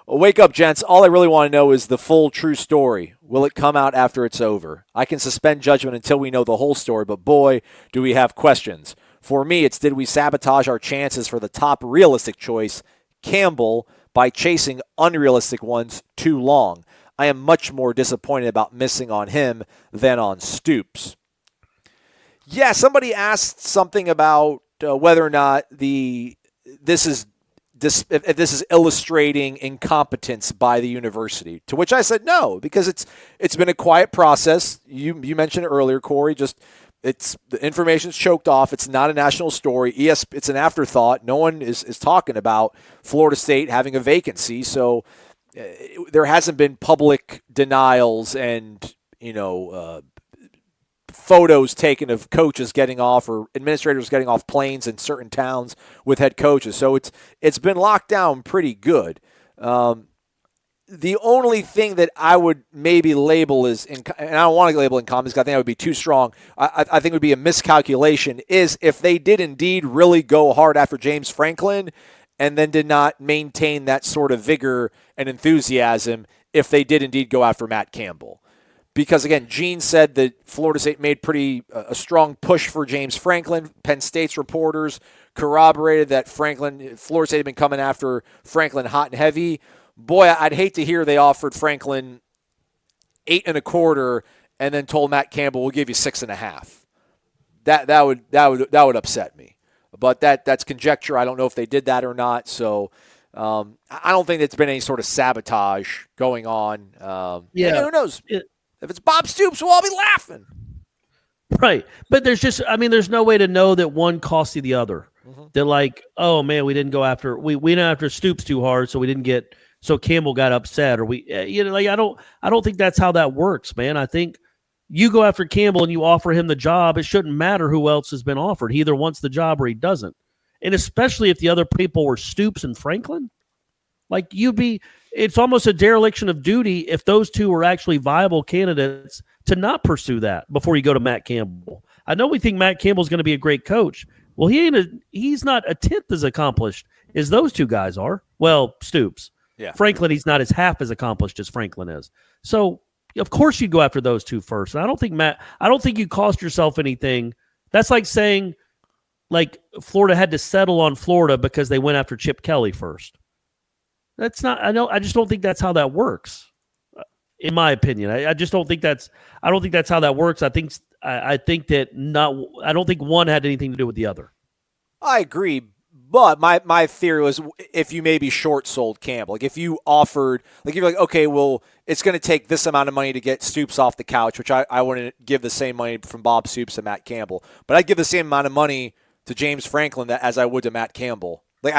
Well, wake up, gents. All I really want to know is the full true story. Will it come out after it's over? I can suspend judgment until we know the whole story, but boy, do we have questions. For me, it's did we sabotage our chances for the top realistic choice, Campbell, by chasing unrealistic ones too long? I am much more disappointed about missing on him than on Stoops. Yeah, somebody asked something about whether or not if this is illustrating incompetence by the university. To which I said no, because it's been a quiet process. You mentioned it earlier, Corey. The information's choked off. It's not a national story. It's an afterthought. No one is talking about Florida State having a vacancy, so there hasn't been public denials and photos taken of coaches getting off or administrators getting off planes in certain towns with head coaches. So it's been locked down pretty good. The only thing that I would maybe label and I don't want to label incompetence because I think that would be too strong. I think it would be a miscalculation is if they did indeed really go hard after James Franklin and then did not maintain that sort of vigor and enthusiasm if they did indeed go after Matt Campbell. Because, again, Gene said that Florida State made a strong push for James Franklin. Penn State's reporters corroborated that Florida State had been coming after Franklin hot and heavy. Boy, I'd hate to hear they offered Franklin 8 1/4 and then told Matt Campbell, we'll give you 6.5. That would upset me. But that's conjecture. I don't know if they did that or not. So I don't think there's been any sort of sabotage going on. Who knows? If it's Bob Stoops, we'll all be laughing. Right. But there's no way to know that one cost you the other. Mm-hmm. They're like, oh, man, we didn't go after – we went after Stoops too hard, so we didn't get – so Campbell got upset. Or I don't think that's how that works, man. I think, You go after Campbell and you offer him the job, it shouldn't matter who else has been offered. He either wants the job or he doesn't. And especially if the other people were Stoops and Franklin, like it's almost a dereliction of duty if those two were actually viable candidates to not pursue that before you go to Matt Campbell. I know we think Matt Campbell's going to be a great coach. Well, he's not a tenth as accomplished as those two guys are. Well, Stoops. Yeah. Franklin, he's not as half as accomplished as Franklin is. So, of course, you go after those two first. And I don't think you cost yourself anything. That's like saying, like, Florida had to settle on Florida because they went after Chip Kelly first. That's not. I just don't think that's how that works. In my opinion, I just don't think that's. I don't think that's how that works. I think that not. I don't think one had anything to do with the other. I agree, but my theory was if you maybe short sold Campbell, like if you offered, like you're like, okay, well, it's going to take this amount of money to get Stoops off the couch, which I wouldn't give the same money from Bob Stoops to Matt Campbell, but I'd give the same amount of money to James Franklin as I would to Matt Campbell. Like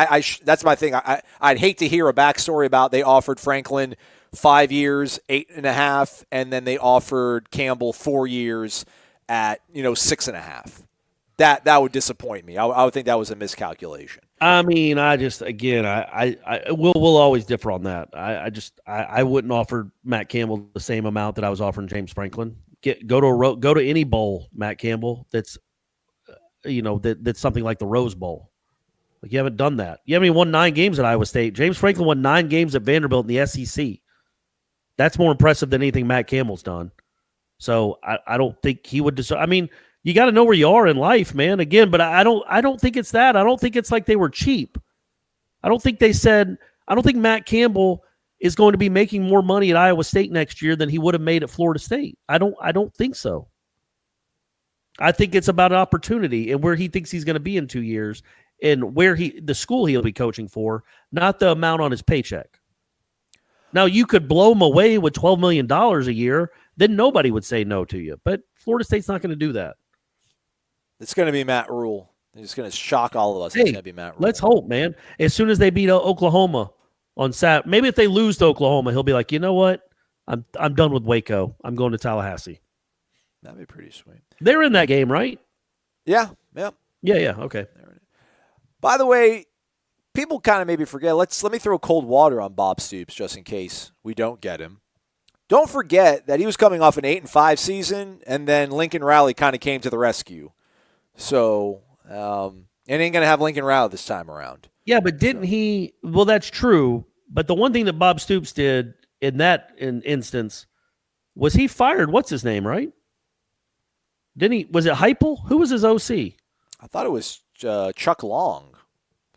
that's my thing. I'd hate to hear a backstory about they offered Franklin 5 years, 8.5, and then they offered Campbell 4 years at 6.5. That would disappoint me. I would think that was a miscalculation. I mean, we'll always differ on that. I wouldn't offer Matt Campbell the same amount that I was offering James Franklin. Go to any bowl, Matt Campbell. That's that's something like the Rose Bowl. Like, you haven't done that. You haven't even won 9 games at Iowa State. James Franklin won 9 games at Vanderbilt in the SEC. That's more impressive than anything Matt Campbell's done. So I don't think he would deserve. I mean, you got to know where you are in life, man. Again, but I don't think it's that. I don't think it's like they were cheap. I don't think Matt Campbell is going to be making more money at Iowa State next year than he would have made at Florida State. I don't think so. I think it's about opportunity and where he thinks he's going to be in 2 years and where the school he'll be coaching for, not the amount on his paycheck. Now, you could blow him away with $12 million a year, then nobody would say no to you. But Florida State's not going to do that. It's going to be Matt Rule. He's going to shock all of us. Hey, it's going to be Matt Rule. Let's hope, man. As soon as they beat Oklahoma on Saturday, maybe if they lose to Oklahoma, he'll be like, you know what? I'm done with Waco. I'm going to Tallahassee. That'd be pretty sweet. They're in that game, right? Yeah. Yeah. Okay. By the way, people kind of maybe forget. Let me throw cold water on Bob Stoops just in case we don't get him. Don't forget that he was coming off an 8-5 season, and then Lincoln Riley kind of came to the rescue. So, it ain't going to have Lincoln Riley this time around. Yeah, but didn't he? Well, that's true. But the one thing that Bob Stoops did in that instance was he fired what's his name, right? Didn't he? Was it Heupel? Who was his OC? I thought it was Chuck Long.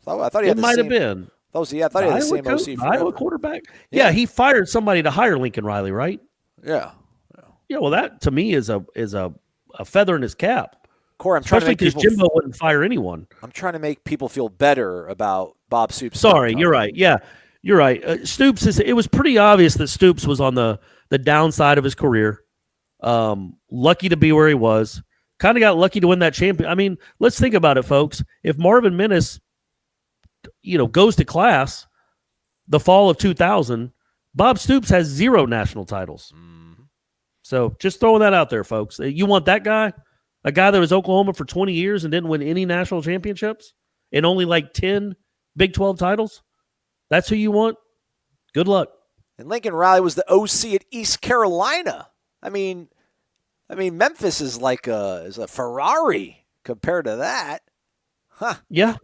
I thought he had it might have been. I thought he had the same OC forever. Iowa quarterback. Yeah, he fired somebody to hire Lincoln Riley, right? Yeah. Yeah. Well, that to me is a feather in his cap. Corey, I'm trying to make because Jimbo wouldn't fire anyone. I'm trying to make people feel better about Bob Stoops. Sorry, you're right. Yeah, you're right. Stoops it was pretty obvious that Stoops was on the downside of his career. Lucky to be where he was. Kind of got lucky to win that champion. I mean, let's think about it, folks. If Marvin Minnis, goes to class the fall of 2000, Bob Stoops has 0 national titles. Mm-hmm. So just throwing that out there, folks. You want that guy? A guy that was Oklahoma for 20 years and didn't win any national championships and only like 10 Big 12 titles? That's who you want? Good luck. And Lincoln Riley was the OC at East Carolina. I mean, Memphis is like a Ferrari compared to that. Huh. Yeah.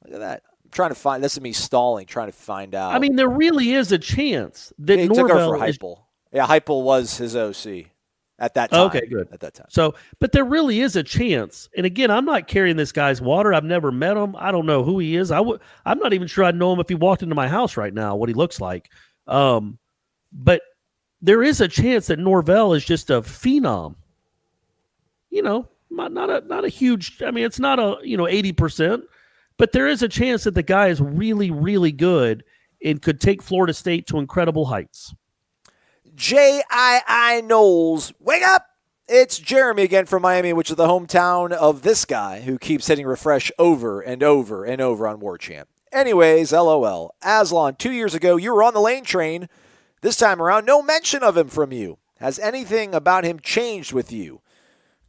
Look at that. I'm trying to find – this is me stalling, trying to find out. I mean, there really is a chance that he took over for Heupel. Yeah, Heupel was his OC at that time. Okay, good. At that time. So, but there really is a chance. And again, I'm not carrying this guy's water. I've never met him. I don't know who he is. I'm not even sure I'd know him if he walked into my house right now, what he looks like. But there is a chance that Norvell is just a phenom. Not a huge. I mean, it's not 80%, but there is a chance that the guy is really, really good and could take Florida State to incredible heights. J.I.I. Knowles, wake up! It's Jeremy again from Miami, which is the hometown of this guy who keeps hitting refresh over and over and over on War Chant. Anyways, LOL. Aslan, 2 years ago, you were on the Lane train. This time around, no mention of him from you. Has anything about him changed with you?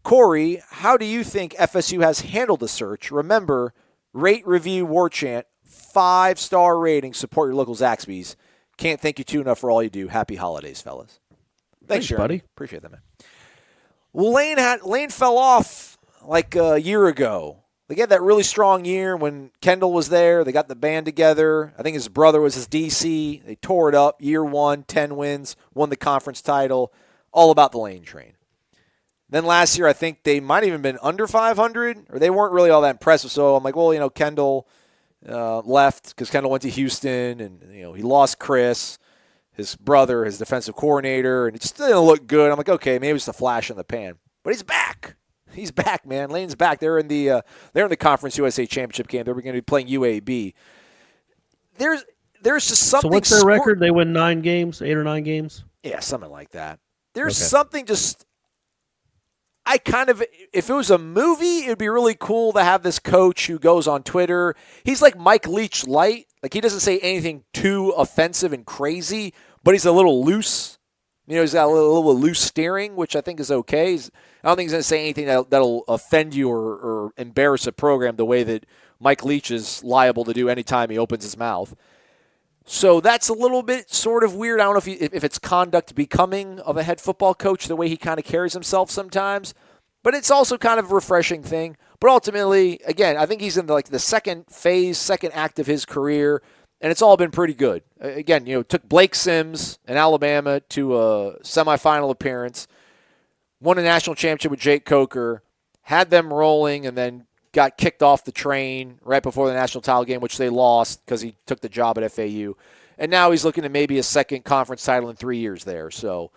Corey, how do you think FSU has handled the search? Remember, rate, review, war chant, 5-star rating, support your local Zaxby's. Can't thank you too enough for all you do. Happy holidays, fellas. Thanks Jeremy. Buddy. Appreciate that, man. Well, Lane fell off like a year ago. They had that really strong year when Kendall was there. They got the band together. I think his brother was his DC. They tore it up. Year 1, 10 wins, won the conference title. All about the Lane train. Then last year, I think they might have even been under 500, or they weren't really all that impressive. So I'm like, well, Kendall left because Kendall went to Houston, and he lost Chris, his brother, his defensive coordinator, and it just didn't look good. I'm like, okay, maybe it's a flash in the pan, but he's back. He's back, man. Lane's back. They're in the Conference USA Championship game. They're going to be playing UAB. There's just something. So what's their record? They win 9 games, 8 or 9 games. Yeah, something like that. There's something just. If it was a movie, it'd be really cool to have this coach who goes on Twitter. He's like Mike Leach light. Like, he doesn't say anything too offensive and crazy, but he's a little loose. He's got a little loose steering, which I think is okay. I don't think he's going to say anything that'll offend you or embarrass a program the way that Mike Leach is liable to do anytime he opens his mouth. So that's a little bit sort of weird. I don't know if it's conduct becoming of a head football coach, the way he kind of carries himself sometimes. But it's also kind of a refreshing thing. But ultimately, again, I think he's in the second phase, second act of his career, and it's all been pretty good. Again, took Blake Sims in Alabama to a semifinal appearance, won a national championship with Jake Coker, had them rolling, and then got kicked off the train right before the national title game, which they lost because he took the job at FAU. And now he's looking at maybe a second conference title in 3 years there. So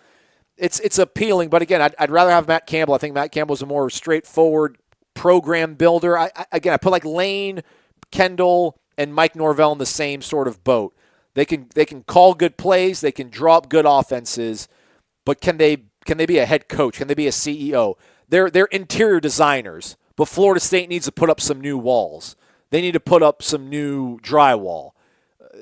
it's appealing. But again, I'd rather have Matt Campbell. I think Matt Campbell's a more straightforward program builder. I put like Lane, Kendall, and Mike Norvell in the same sort of boat. They can call good plays. They can draw up good offenses. But can they be a head coach? Can they be a CEO? They're interior designers. But Florida State needs to put up some new walls. They need to put up some new drywall.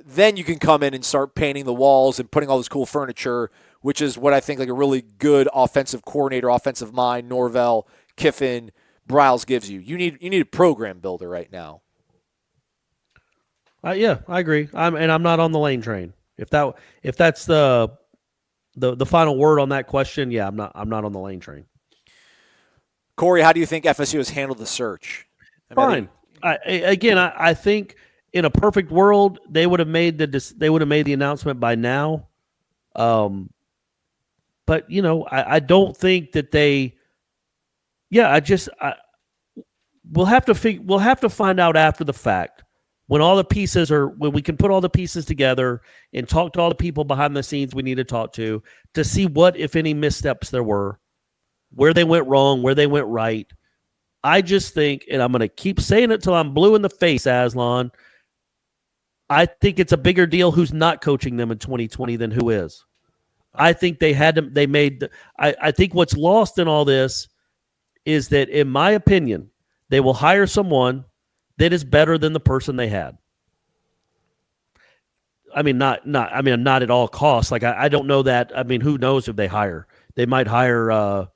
Then you can come in and start painting the walls and putting all this cool furniture, which is what I think like a really good offensive coordinator, offensive mind, Norvell, Kiffin, Briles gives you. You need a program builder right now. Yeah, I agree. I'm not on the Lane train. If that's the final word on that question, yeah, I'm not on the Lane train. Corey, how do you think FSU has handled the search? Fine. I think in a perfect world they would have made the announcement by now. But I don't think that they. Yeah, we'll have to find out after the fact when we can put all the pieces together and talk to all the people behind the scenes we need to talk to see what, if any, missteps there were. Where they went wrong, where they went right. I just think, and I'm going to keep saying it till I'm blue in the face, Aslan, I think it's a bigger deal who's not coaching them in 2020 than who is. I think I think what's lost in all this is that, in my opinion, they will hire someone that is better than the person they had. I mean, not at all costs. Like, I don't know that. I mean, who knows if they hire? They might hire, I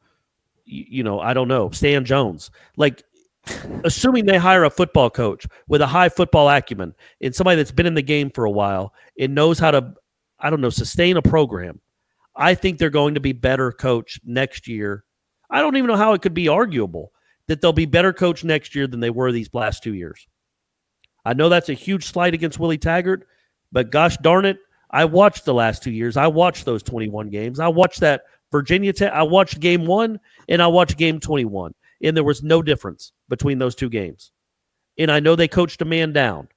don't know, Stan Jones. Like, assuming they hire a football coach with a high football acumen and somebody that's been in the game for a while and knows how to, sustain a program, I think they're going to be better coached next year. I don't even know how it could be arguable that they'll be better coached next year than they were these last 2 years. I know that's a huge slight against Willie Taggart, but gosh darn it, I watched the last 2 years. I watched those 21 games. I watched that Virginia Tech. I watched game 1 and I watched game 21, and there was no difference between those 2 games. And I know they coached a man down.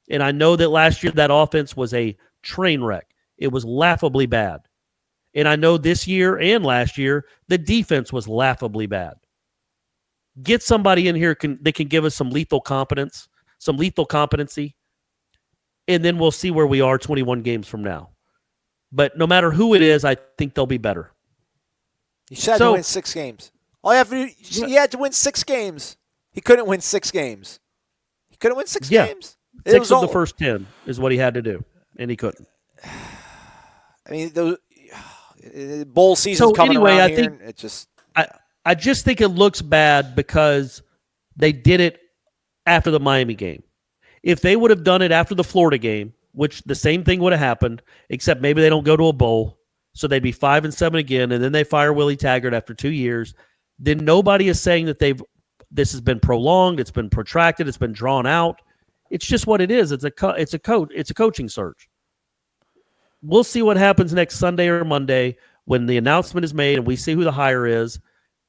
And I know that last year that offense was a train wreck. It was laughably bad. And I know this year and last year the defense was laughably bad. Get somebody in here that can give us some lethal competence, some lethal competency, and then we'll see where we are 21 games from now. But no matter who it is, I think they'll be better. You should have to win 6 games. All you have to do, he had to win 6 games. He couldn't win 6 games. He couldn't win 6 games. 6 of the first 10 is what he had to do, and he couldn't. I mean, Bowl season's coming anyway, around I here. think It just I just think it looks bad because they did it after the Miami game. If they would have done it after the Florida game, which the same thing would have happened, except maybe they don't go to a bowl, so they'd be 5-7 again, and then they fire Willie Taggart after 2 years, then nobody is saying that this has been prolonged, it's been protracted, it's been drawn out. It's just what it is. It's a coaching search. We'll see what happens next Sunday or Monday when the announcement is made and we see who the hire is,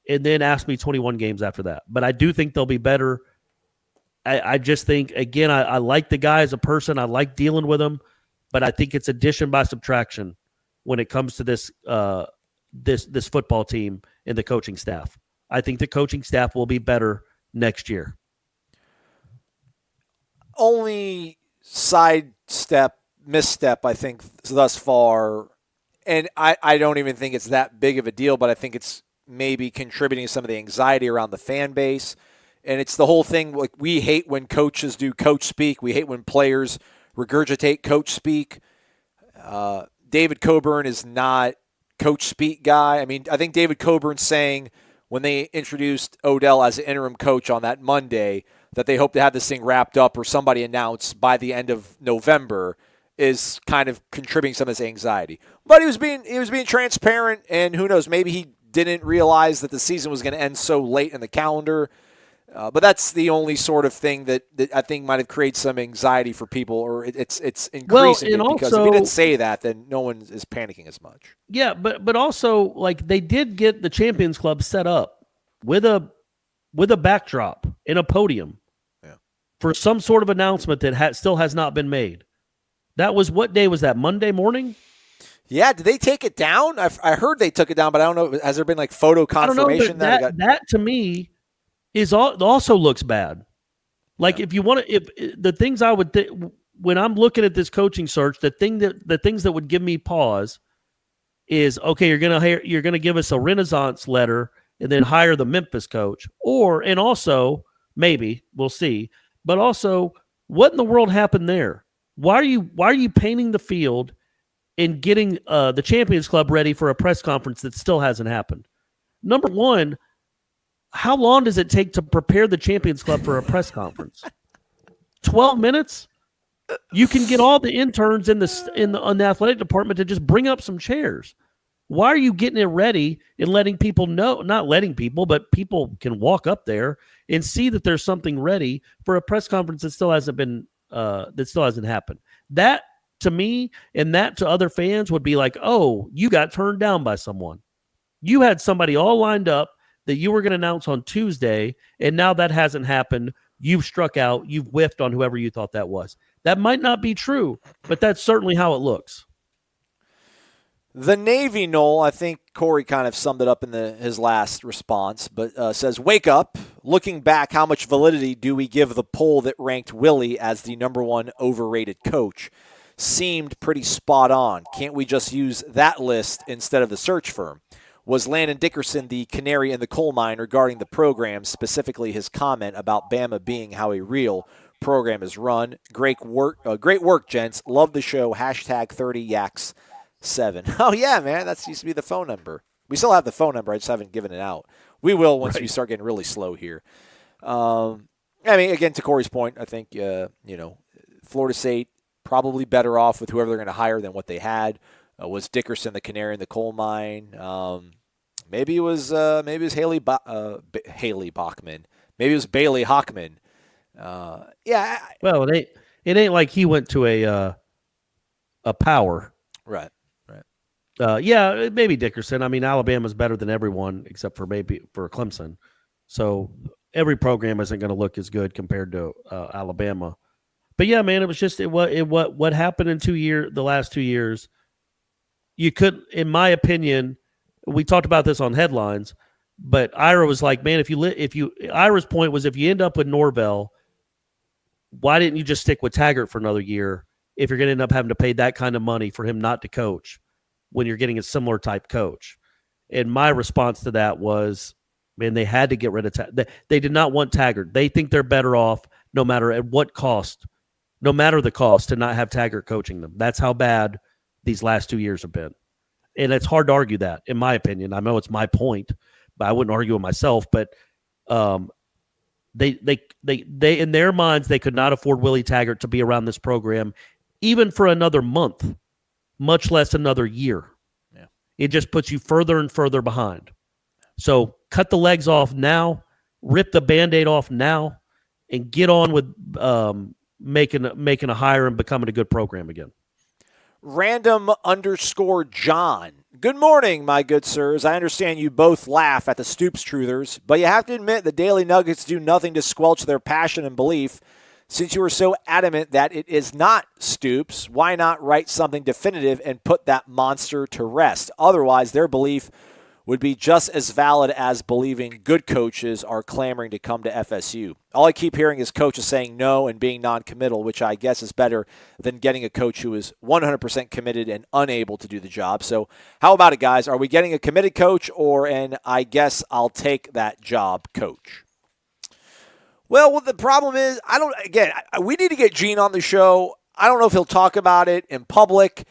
and then ask me 21 games after that. But I do think they'll be better. I just think, again, I like the guy as a person. I like dealing with him, but I think it's addition by subtraction when it comes to this football team and the coaching staff. I think the coaching staff will be better next year. Only misstep, I think, thus far, and I don't even think it's that big of a deal, but I think it's maybe contributing to some of the anxiety around the fan base. And it's the whole thing, like, we hate when coaches do coach speak. We hate when players regurgitate coach speak. David Coburn is not coach speak guy. I mean, I think David Coburn saying when they introduced Odell as an interim coach on that Monday that they hope to have this thing wrapped up or somebody announced by the end of November is kind of contributing some of this anxiety. But he was being transparent, and who knows, maybe he didn't realize that the season was going to end so late in the calendar. But that's the only sort of thing that I think might have created some anxiety for people, or it's increasing because if he didn't say that, then no one is panicking as much. Yeah, but also, like, they did get the Champions Club set up with a backdrop and a podium for some sort of announcement that still has not been made. That was, what day was that? Monday morning? Yeah, did they take it down? I heard they took it down, but I don't know. Has there been like photo confirmation? That to me also looks bad. Like, if you want to, if the things I would when I'm looking at this coaching search, the things that would give me pause is, okay, you're gonna give us a Renaissance letter and then hire the Memphis coach, and also maybe we'll see, but also, what in the world happened there? Why are you painting the field and getting the Champions Club ready for a press conference that still hasn't happened? Number one, how long does it take to prepare the Champions Club for a press conference? 12 minutes? You can get all the interns in the athletic department to just bring up some chairs. Why are you getting it ready and letting people know? Not letting people, but people can walk up there and see that there's something ready for a press conference that still hasn't happened. That, to me, and that to other fans, would be like, oh, you got turned down by someone. You had somebody all lined up that you were going to announce on Tuesday, and now that hasn't happened. You've struck out. You've whiffed on whoever you thought that was. That might not be true, but that's certainly how it looks. The Navy Knoll, I think Corey kind of summed it up in his last response, but says, wake up. Looking back, how much validity do we give the poll that ranked Willie as the number one overrated coach? Seemed pretty spot on. Can't we just use that list instead of the search firm? Was Landon Dickerson the canary in the coal mine regarding the program, specifically his comment about Bama being how a real program is run? Great work, gents. Love the show. Hashtag 30Yaks7. Oh, yeah, man. That used to be the phone number. We still have the phone number. I just haven't given it out. We will once we start getting really slow here. I mean, again, to Corey's point, I think, Florida State probably better off with whoever they're going to hire than what they had. Was Dickerson the canary in the coal mine? Maybe it was Haley Bachman. Maybe it was Bailey Hockman. Yeah. Well, it ain't like he went to a power. Right. Yeah, maybe Dickerson. I mean, Alabama's better than everyone except for maybe for Clemson. So every program isn't going to look as good compared to Alabama. But yeah, man, it was just what happened in the last 2 years. You could, in my opinion, we talked about this on headlines, but Ira was like, man, Ira's point was, if you end up with Norvell, why didn't you just stick with Taggart for another year if you're going to end up having to pay that kind of money for him not to coach when you're getting a similar type coach? And my response to that was, man, they had to get rid of Taggart. They did not want Taggart. They think they're better off no matter at what cost, no matter the cost, to not have Taggart coaching them. That's how bad these last 2 years have been. And it's hard to argue that, in my opinion. I know it's my point, but I wouldn't argue it myself. But they in their minds, they could not afford Willie Taggart to be around this program even for another month, much less another year. Yeah. It just puts you further and further behind. So cut the legs off now, rip the Band-Aid off now, and get on with making a hire and becoming a good program again. Random_John. Good morning, my good sirs. I understand you both laugh at the Stoops truthers, but you have to admit the Daily Nuggets do nothing to squelch their passion and belief. Since you are so adamant that it is not Stoops, why not write something definitive and put that monster to rest? Otherwise, their belief would be just as valid as believing good coaches are clamoring to come to FSU. All I keep hearing is coaches saying no and being non-committal, which I guess is better than getting a coach who is 100% committed and unable to do the job. So how about it, guys? Are we getting a committed coach or an I guess I'll take that job coach? Well, what the problem is, we need to get Gene on the show. I don't know if he'll talk about it in public,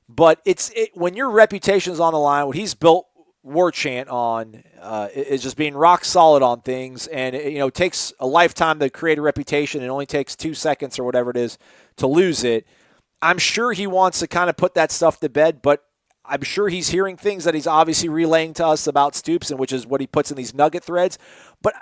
but when your reputation's on the line, what he's built War Chant on is just being rock solid on things, and it takes a lifetime to create a reputation. It only takes 2 seconds or whatever it is to lose it. I'm sure he wants to kind of put that stuff to bed, but I'm sure he's hearing things that he's obviously relaying to us about Stoops, and which is what he puts in these nugget threads. But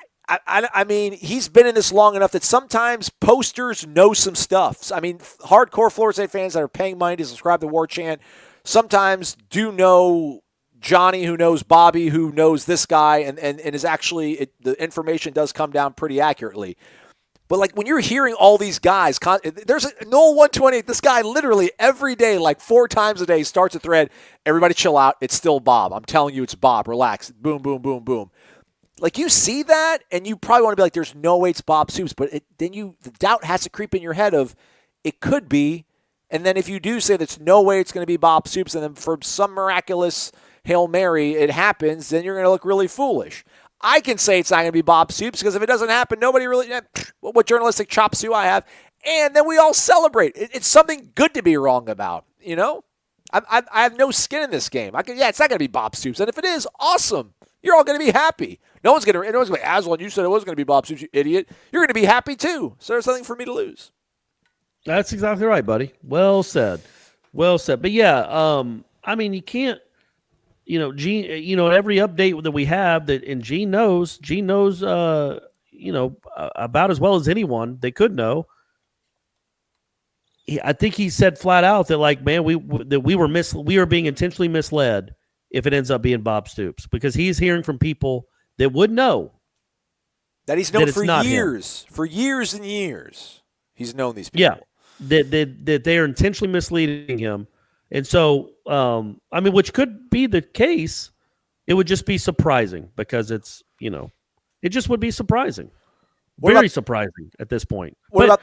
I mean, he's been in this long enough that sometimes posters know some stuff. I mean, hardcore Florida State fans that are paying money to subscribe to War Chant sometimes do know Johnny, who knows Bobby, who knows this guy, and is actually, the information does come down pretty accurately. But, like, when you're hearing all these guys, there's Noel 128, this guy literally every day, like 4 times a day, starts a thread. Everybody chill out. It's still Bob. I'm telling you, it's Bob. Relax. Boom, boom, boom, boom. Like, you see that, and you probably want to be like, there's no way it's Bob Stoops. But then the doubt has to creep in your head of, it could be. And then if you do say there's no way it's going to be Bob Stoops, and then for some miraculous Hail Mary, it happens, then you're going to look really foolish. I can say it's not going to be Bob Stoops because if it doesn't happen, nobody really, what journalistic chops do I have? And then we all celebrate. It's something good to be wrong about, I have no skin in this game. It's not going to be Bob Stoops. And if it is, awesome. You're all going to be happy. No one's going to be, Aslan, you said it wasn't going to be Bob Stoops, you idiot. You're going to be happy too. So there's nothing for me to lose. That's exactly right, buddy. Well said. Well said. But yeah, I mean, you can't, Gene, every update that we have and Gene knows, about as well as anyone they could know. I think he said flat out that, like, man, we were being intentionally misled if it ends up being Bob Stoops, because he's hearing from people that would know that he's known for years and years. He's known these people. Yeah, that they are intentionally misleading him. And so, I mean, which could be the case. It would just be surprising because it's, it just would be surprising. Very surprising at this point. Go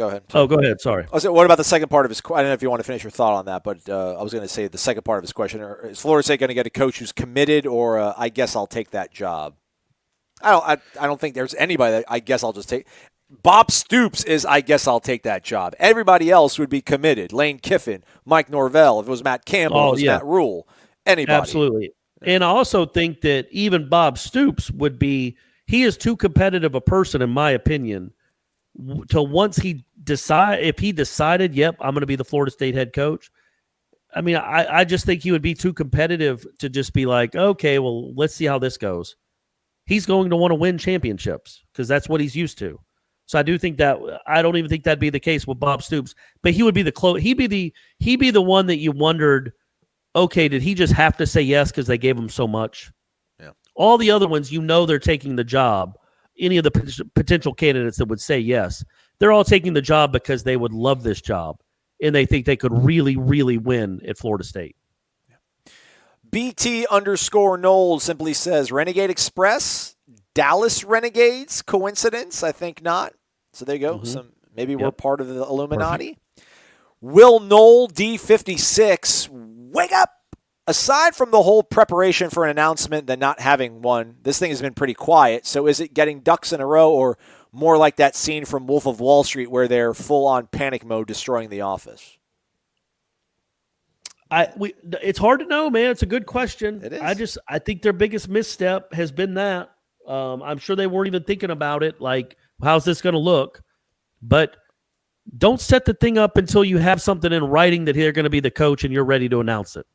ahead. Oh, go ahead. Sorry. What about the second part of his question? I don't know if you want to finish your thought on that, but I was going to say the second part of his question. Is Florida State going to get a coach who's committed, or I guess I'll take that job? I don't think there's anybody that I guess I'll just take. Bob Stoops is, I guess I'll take that job. Everybody else would be committed. Lane Kiffin, Mike Norvell, if it was Matt Campbell, if it was Matt Rule, anybody. Absolutely. And I also think that even Bob Stoops he is too competitive a person, in my opinion, to once if he decided, yep, I'm going to be the Florida State head coach. I mean, I just think he would be too competitive to just be like, okay, well, let's see how this goes. He's going to want to win championships because that's what he's used to. So I do think that I don't even think that'd be the case with Bob Stoops, but he would be he'd be the one that you wondered, okay, did he just have to say yes because they gave him so much? Yeah. All the other ones, they're taking the job. Any of the potential candidates that would say yes, they're all taking the job because they would love this job and they think they could really, really win at Florida State. BT_Knowles simply says, Renegade Express, Dallas Renegades, coincidence? I think not. So there you go. Mm-hmm. Maybe we're part of the Illuminati. Perfect. Will Knoll D56, wake up! Aside from the whole preparation for an announcement than not having one, this thing has been pretty quiet. So is it getting ducks in a row, or more like that scene from Wolf of Wall Street where they're full-on panic mode destroying the office? It's hard to know, man. It's a good question. It is. I think their biggest misstep has been that. I'm sure they weren't even thinking about it. Like, how's this going to look? But don't set the thing up until you have something in writing that they're going to be the coach and you're ready to announce it.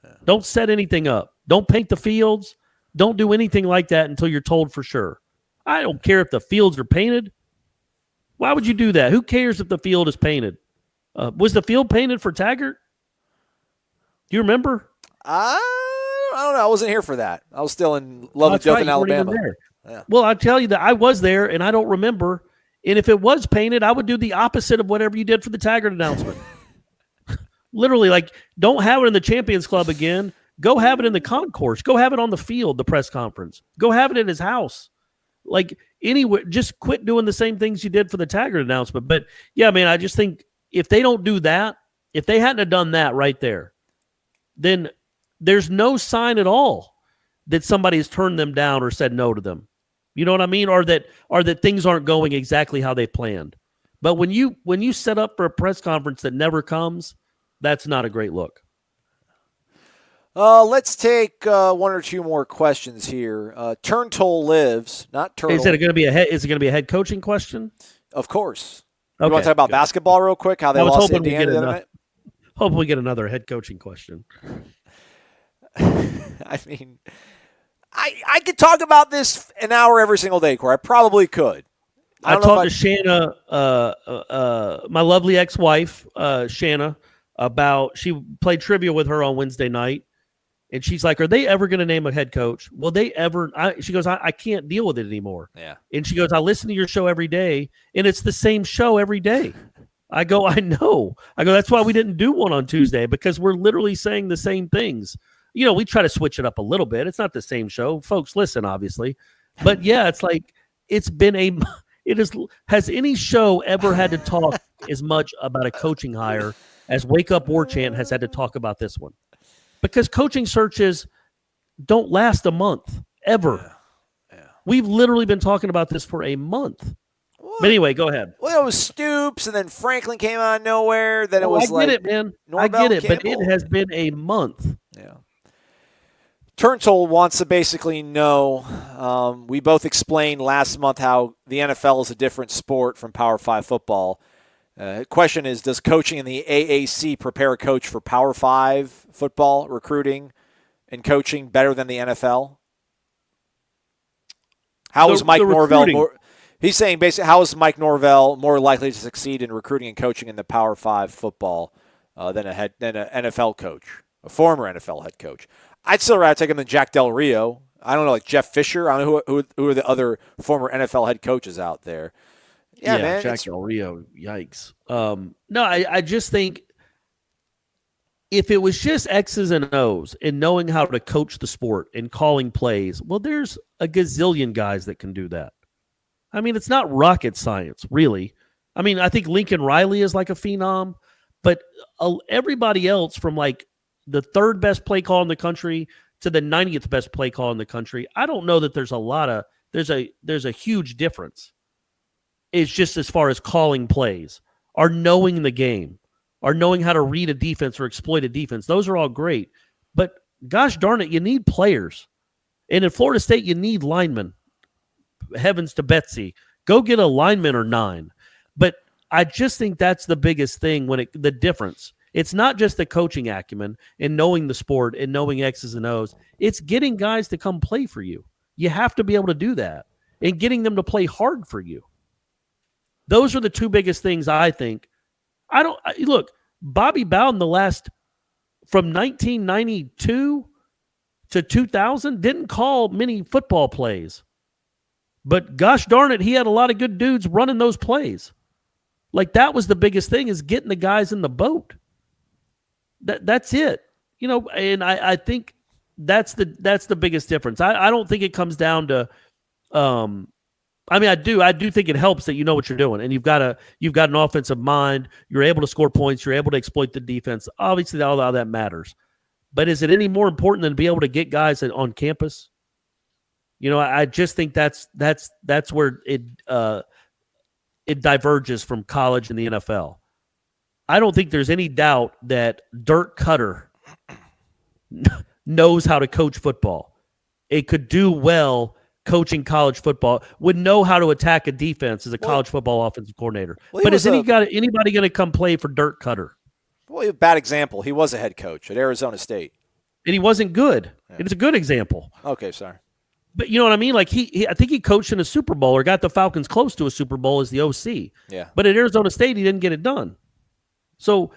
Yeah. Don't set anything up. Don't paint the fields. Don't do anything like that until you're told for sure. I don't care if the fields are painted. Why would you do that? Who cares if the field is painted? Was the field painted for Taggart? Do you remember? I don't know. I wasn't here for that. I was still in Dothan, Alabama. Yeah. Well, I tell you that I was there, and I don't remember. And if it was painted, I would do the opposite of whatever you did for the Taggart announcement. Literally, like, don't have it in the Champions Club again. Go have it in the concourse. Go have it on the field, the press conference. Go have it at his house. Like, anywhere, just quit doing the same things you did for the Taggart announcement. But, yeah, man, I just think if they don't do that, if they hadn't have done that right there, then there's no sign at all that somebody has turned them down or said no to them. You know what I mean? Or that things aren't going exactly how they planned. But when you set up for a press conference that never comes, that's not a great look. Let's take one or two more questions here. Turntoll lives, not Turtle. Is it going to be a head coaching question? Of course. Okay, you want to talk about basketball real quick? How they lost Indiana the other night? Hope we get another head coaching question. I mean, I could talk about this an hour every single day, Corey. I probably could. I talked to Shanna, my lovely ex-wife, Shanna, about she played trivia with her on Wednesday night, and she's like, "Are they ever going to name a head coach? Will they ever?" She goes, "I can't deal with it anymore." Yeah. And she goes, "I listen to your show every day, and it's the same show every day." I go, "I know." I go, "That's why we didn't do one on Tuesday, because we're literally saying the same things." You know, we try to switch it up a little bit. It's not the same show. Folks, listen, obviously. But, yeah, it's like has any show ever had to talk as much about a coaching hire as Wake Up War Chant has had to talk about this one? Because coaching searches don't last a month, ever. Yeah. We've literally been talking about this for a month. But anyway, go ahead. Well, it was Stoops, and then Franklin came out of nowhere. Then it was I get it, man. I get it, Campbell. But it has been a month. Yeah. Turntoll wants to basically know, we both explained last month how the NFL is a different sport from Power 5 football. Question is, does coaching in the AAC prepare a coach for Power 5 football, recruiting, and coaching better than the NFL? How is Mike Norvell he's saying basically, how is Mike Norvell more likely to succeed in recruiting and coaching in the Power 5 football than an NFL coach, a former NFL head coach? I'd still rather take him than Jack Del Rio. I don't know, like Jeff Fisher. I don't know who are the other former NFL head coaches out there. Yeah, man. Jack Del Rio. Yikes. No, I just think if it was just X's and O's and knowing how to coach the sport and calling plays, well, there's a gazillion guys that can do that. I mean, it's not rocket science, really. I mean, I think Lincoln Riley is like a phenom, but everybody else from like the third best play call in the country to the 90th best play call in the country, I don't know that there's a huge difference. It's just as far as calling plays, or knowing the game, or knowing how to read a defense or exploit a defense. Those are all great. But gosh darn it, you need players. And in Florida State, you need linemen. Heavens to Betsy. Go get a lineman or 9. But I just think that's the biggest thing the difference. It's not just the coaching acumen and knowing the sport and knowing X's and O's. It's getting guys to come play for you. You have to be able to do that and getting them to play hard for you. Those are the two biggest things, I think. Look, Bobby Bowden from 1992 to 2000 didn't call many football plays. But gosh darn it, he had a lot of good dudes running those plays. Like, that was the biggest thing, is getting the guys in the boat. That's it. You know, and I think that's the biggest difference. I don't think it comes down to I mean, I do think it helps that you know what you're doing, and you've got an offensive mind. You're able to score points. You're able to exploit the defense. Obviously, all that matters. But is it any more important than to be able to get guys on campus? You know, I just think that's where it diverges from college and the NFL. I don't think there's any doubt that Dirk Cutter knows how to coach football. It could do well coaching college football, would know how to attack a defense as a college football offensive coordinator. But is anybody going to come play for Dirk Cutter? Well, a bad example. He was a head coach at Arizona State. And he wasn't good. Yeah. It's a good example. Okay, sorry. But you know what I mean? Like I think he coached in a Super Bowl or got the Falcons close to a Super Bowl as the OC. Yeah. But at Arizona State, he didn't get it done. So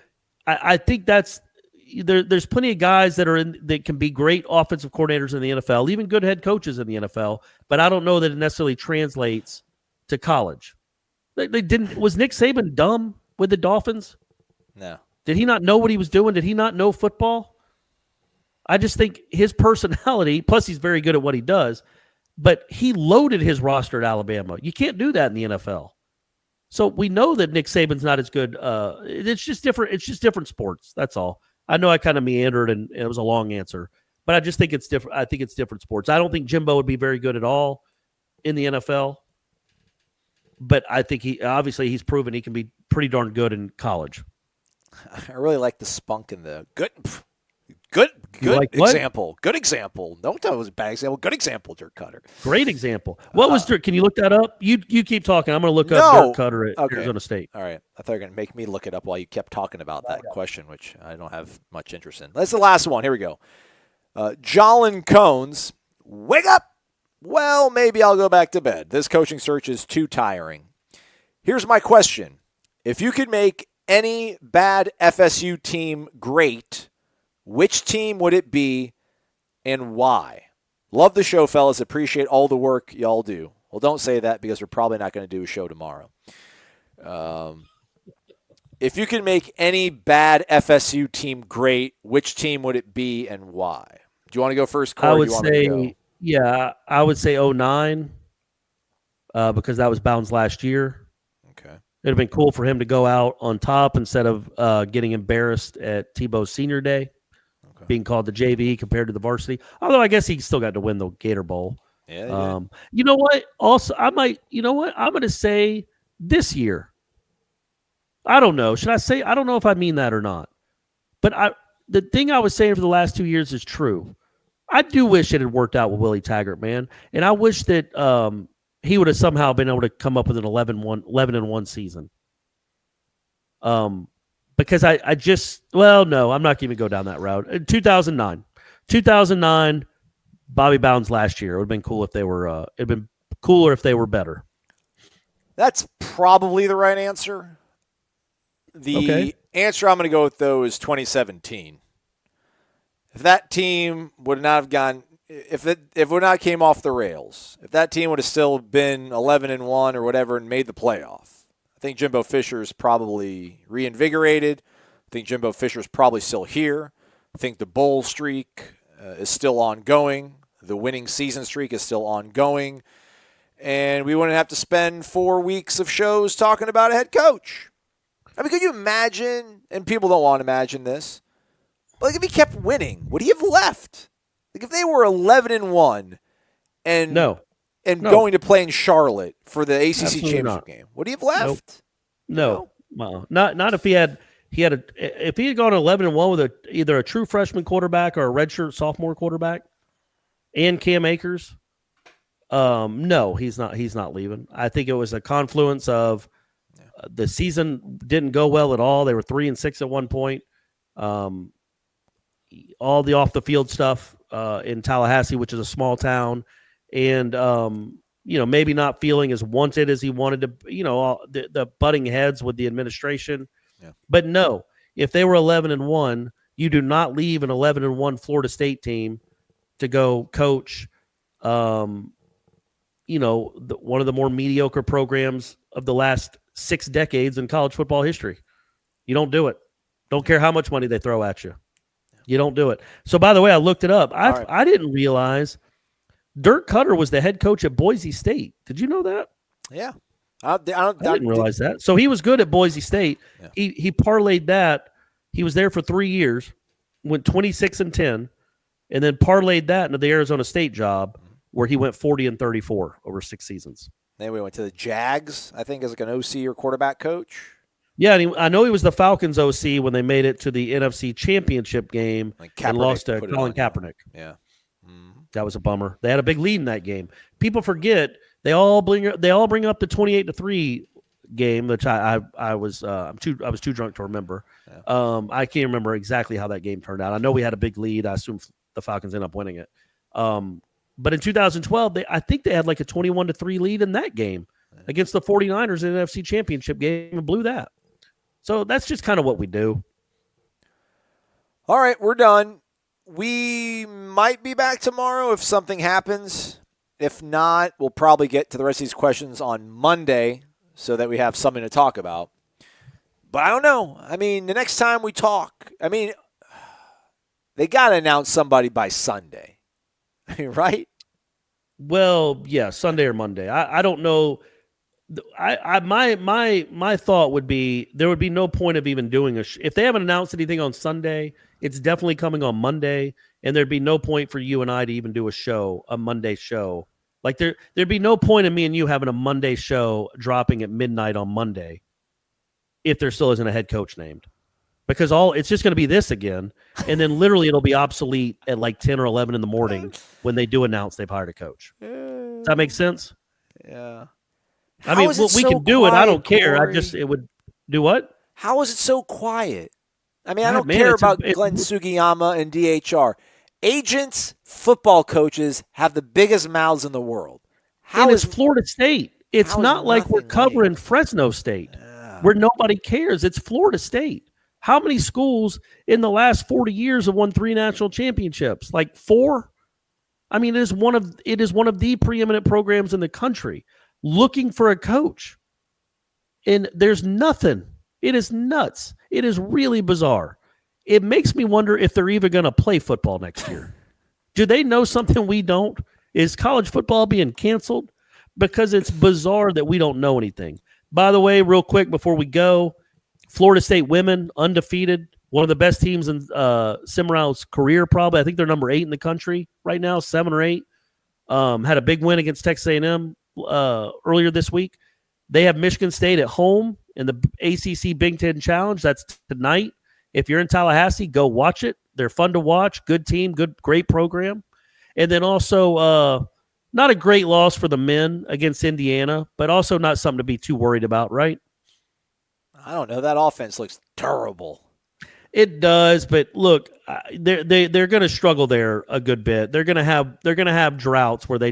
I think there's plenty of guys that can be great offensive coordinators in the NFL, even good head coaches in the NFL. But I don't know that it necessarily translates to college. They didn't. Was Nick Saban dumb with the Dolphins? No. Did he not know what he was doing? Did he not know football? I just think his personality, plus he's very good at what he does, but he loaded his roster at Alabama. You can't do that in the NFL. So we know that Nick Saban's not as good. It's just different. It's just different sports. That's all. I know I kind of meandered and it was a long answer, but I just think it's different. I think it's different sports. I don't think Jimbo would be very good at all in the NFL, but I think he's proven he can be pretty darn good in college. I really like the spunk in the good like example. Good example. No, that was a bad example. Good example, Dirk Cutter. Great example. What was Dirk? Can you look that up? You keep talking. I'm going to look up Dirk Cutter at Arizona State. All right. I thought you were going to make me look it up while you kept talking about that question, which I don't have much interest in. That's the last one. Here we go. Jolin Cones, wake up. Well, maybe I'll go back to bed. This coaching search is too tiring. Here's my question. If you could make any bad FSU team great, which team would it be and why? Love the show, fellas. Appreciate all the work y'all do. Well, don't say that because we're probably not going to do a show tomorrow. If you could make any bad FSU team great, which team would it be and why? Do you want to go first, Corey? I would say, yeah, I would say 09 because that was Bounds last year. Okay. It would have been cool for him to go out on top instead of getting embarrassed at Tebow's senior day. Being called the JV compared to the varsity. Although I guess he still got to win the Gator Bowl. Yeah. You know what? Also, I'm going to say this year. I don't know. Should I say? I don't know if I mean that or not. But the thing I was saying for the last 2 years is true. I do wish it had worked out with Willie Taggart, man. And I wish that he would have somehow been able to come up with an 11-1 season. Because I just, well, no, I'm not going to go down that route. 2009, Bobby Bounds last year. It would have been cool if they were. It'd been cooler if they were better. That's probably the right answer. The answer I'm going to go with though is 2017. If that team would not have gone, if it would not came off the rails, if that team would have still been 11-1 or whatever and made the playoff. I think Jimbo Fisher's probably reinvigorated. I think Jimbo Fisher's probably still here. I think the bowl streak is still ongoing. The winning season streak is still ongoing. And we wouldn't have to spend 4 weeks of shows talking about a head coach. I mean, could you imagine, and people don't want to imagine this, but like if he kept winning, would he have left? Like if they were 11-1 and going to play in Charlotte for the ACC championship game, would he have left? No. Not if he had if he had gone 11-1 with either a true freshman quarterback or a redshirt sophomore quarterback and Cam Akers. No, he's not leaving. I think it was a confluence of the season didn't go well at all. They were 3-6 at one point. All the off the field stuff in Tallahassee, which is a small town, and maybe not feeling as wanted as he wanted to. The butting heads with the administration. Yeah. But no, if they were 11-1, you do not leave an 11-1 Florida State team to go coach. One of the more mediocre programs of the last 6 decades in college football history. You don't do it. Don't care how much money they throw at you. You don't do it. So, by the way, I looked it up. I didn't realize Dirk Cutter was the head coach at Boise State. Did you know that? Yeah. I didn't realize that. So he was good at Boise State. Yeah. He parlayed that. He was there for 3 years, went 26-10, and then parlayed that into the Arizona State job where he went 40-34 over 6 seasons. Then we went to the Jags, I think, as like an OC or quarterback coach. Yeah, and I know he was the Falcons OC when they made it to the NFC Championship game and lost to Colin Kaepernick. Yeah. That was a bummer. They had a big lead in that game. People forget they all bring up the 28-3 game, which I was too drunk to remember. Yeah. I can't remember exactly how that game turned out. I know we had a big lead. I assume the Falcons ended up winning it. But in 2012, I think they had like a 21-3 lead in that game against the 49ers in the NFC Championship game and blew that. So that's just kind of what we do. All right, we're done. We might be back tomorrow if something happens. If not, we'll probably get to the rest of these questions on Monday so that we have something to talk about. But I don't know. I mean, the next time we talk, they got to announce somebody by Sunday, right? Well, yeah, Sunday or Monday. I don't know. My thought would be there would be no point of even doing if they haven't announced anything on Sunday. It's definitely coming on Monday, and there'd be no point for you and I to even do a Monday show. Like there'd be no point in me and you having a Monday show dropping at midnight on Monday if there still isn't a head coach named. Because it's just going to be this again, and then literally it'll be obsolete at like 10 or 11 in the morning when they do announce they've hired a coach. Does that make sense? Yeah. I mean, we can do it. I don't care. Corey? It would do what? How is it so quiet? I mean, I don't care about Glenn Sugiyama and DHR. Agents, football coaches have the biggest mouths in the world. It's Florida State. It's not like we're covering Fresno State where nobody cares. It's Florida State. How many schools in the last 40 years have won 3 national championships? Like 4? I mean, it is one of the preeminent programs in the country looking for a coach. And there's nothing. It is nuts. It is really bizarre. It makes me wonder if they're even going to play football next year. Do they know something we don't? Is college football being canceled? Because it's bizarre that we don't know anything. By the way, real quick before we go, Florida State women, undefeated, one of the best teams in Simrau's career probably. I think they're number 8 in the country right now, 7 or 8. Had a big win against Texas A&M earlier this week. They have Michigan State at home in the ACC Big Ten Challenge. That's tonight. If you're in Tallahassee, go watch it. They're fun to watch. Good team, great program. And then also not a great loss for the men against Indiana, but also not something to be too worried about, right? I don't know. That offense looks terrible. It does, but look, they're going to struggle there a good bit. They're going to have droughts where they're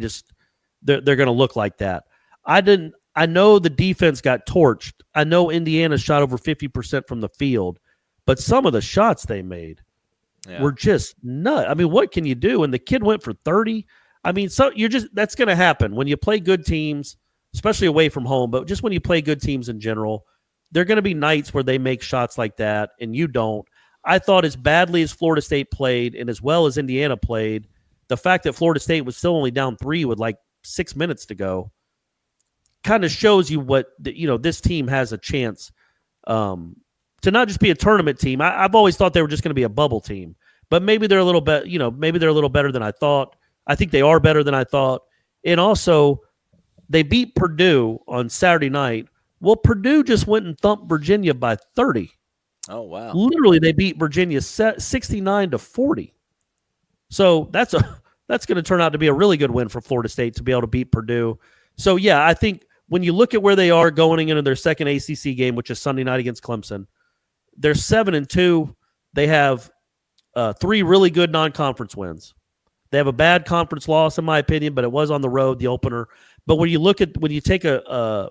going to look like that. I know the defense got torched. I know Indiana shot over 50% from the field, but some of the shots they made were just nuts. I mean, what can you do? And the kid went for 30. I mean, so that's going to happen when you play good teams, especially away from home, but just when you play good teams in general. There are going to be nights where they make shots like that, and you don't. I thought as badly as Florida State played and as well as Indiana played, the fact that Florida State was still only down 3 with like 6 minutes to go kind of shows you what this team has a chance to not just be a tournament team. I've always thought they were just going to be a bubble team, but maybe they're a little bit, maybe they're a little better than I thought. I think they are better than I thought. And also, they beat Purdue on Saturday night. Well, Purdue just went and thumped Virginia by 30. Oh, wow. Literally, they beat Virginia 69-40. So that's going to turn out to be a really good win for Florida State to be able to beat Purdue. So, yeah, I think when you look at where they are going into their second ACC game, which is Sunday night against Clemson, they're 7-2. They have 3 really good non-conference wins. They have a bad conference loss, in my opinion, but it was on the road, the opener. But when you take a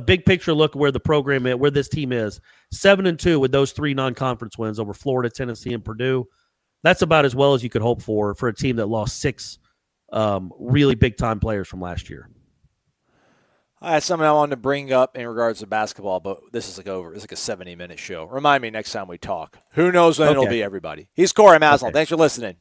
big picture look at where the program is, where this team is, 7-2 with those 3 non-conference wins over Florida, Tennessee, and Purdue. That's about as well as you could hope for a team that lost 6 really big-time players from last year. I had something I wanted to bring up in regards to basketball, but this is over. It's like a 70-minute show. Remind me next time we talk. Who knows when it'll be, everybody. He's Corey Maslin. Okay. Thanks for listening.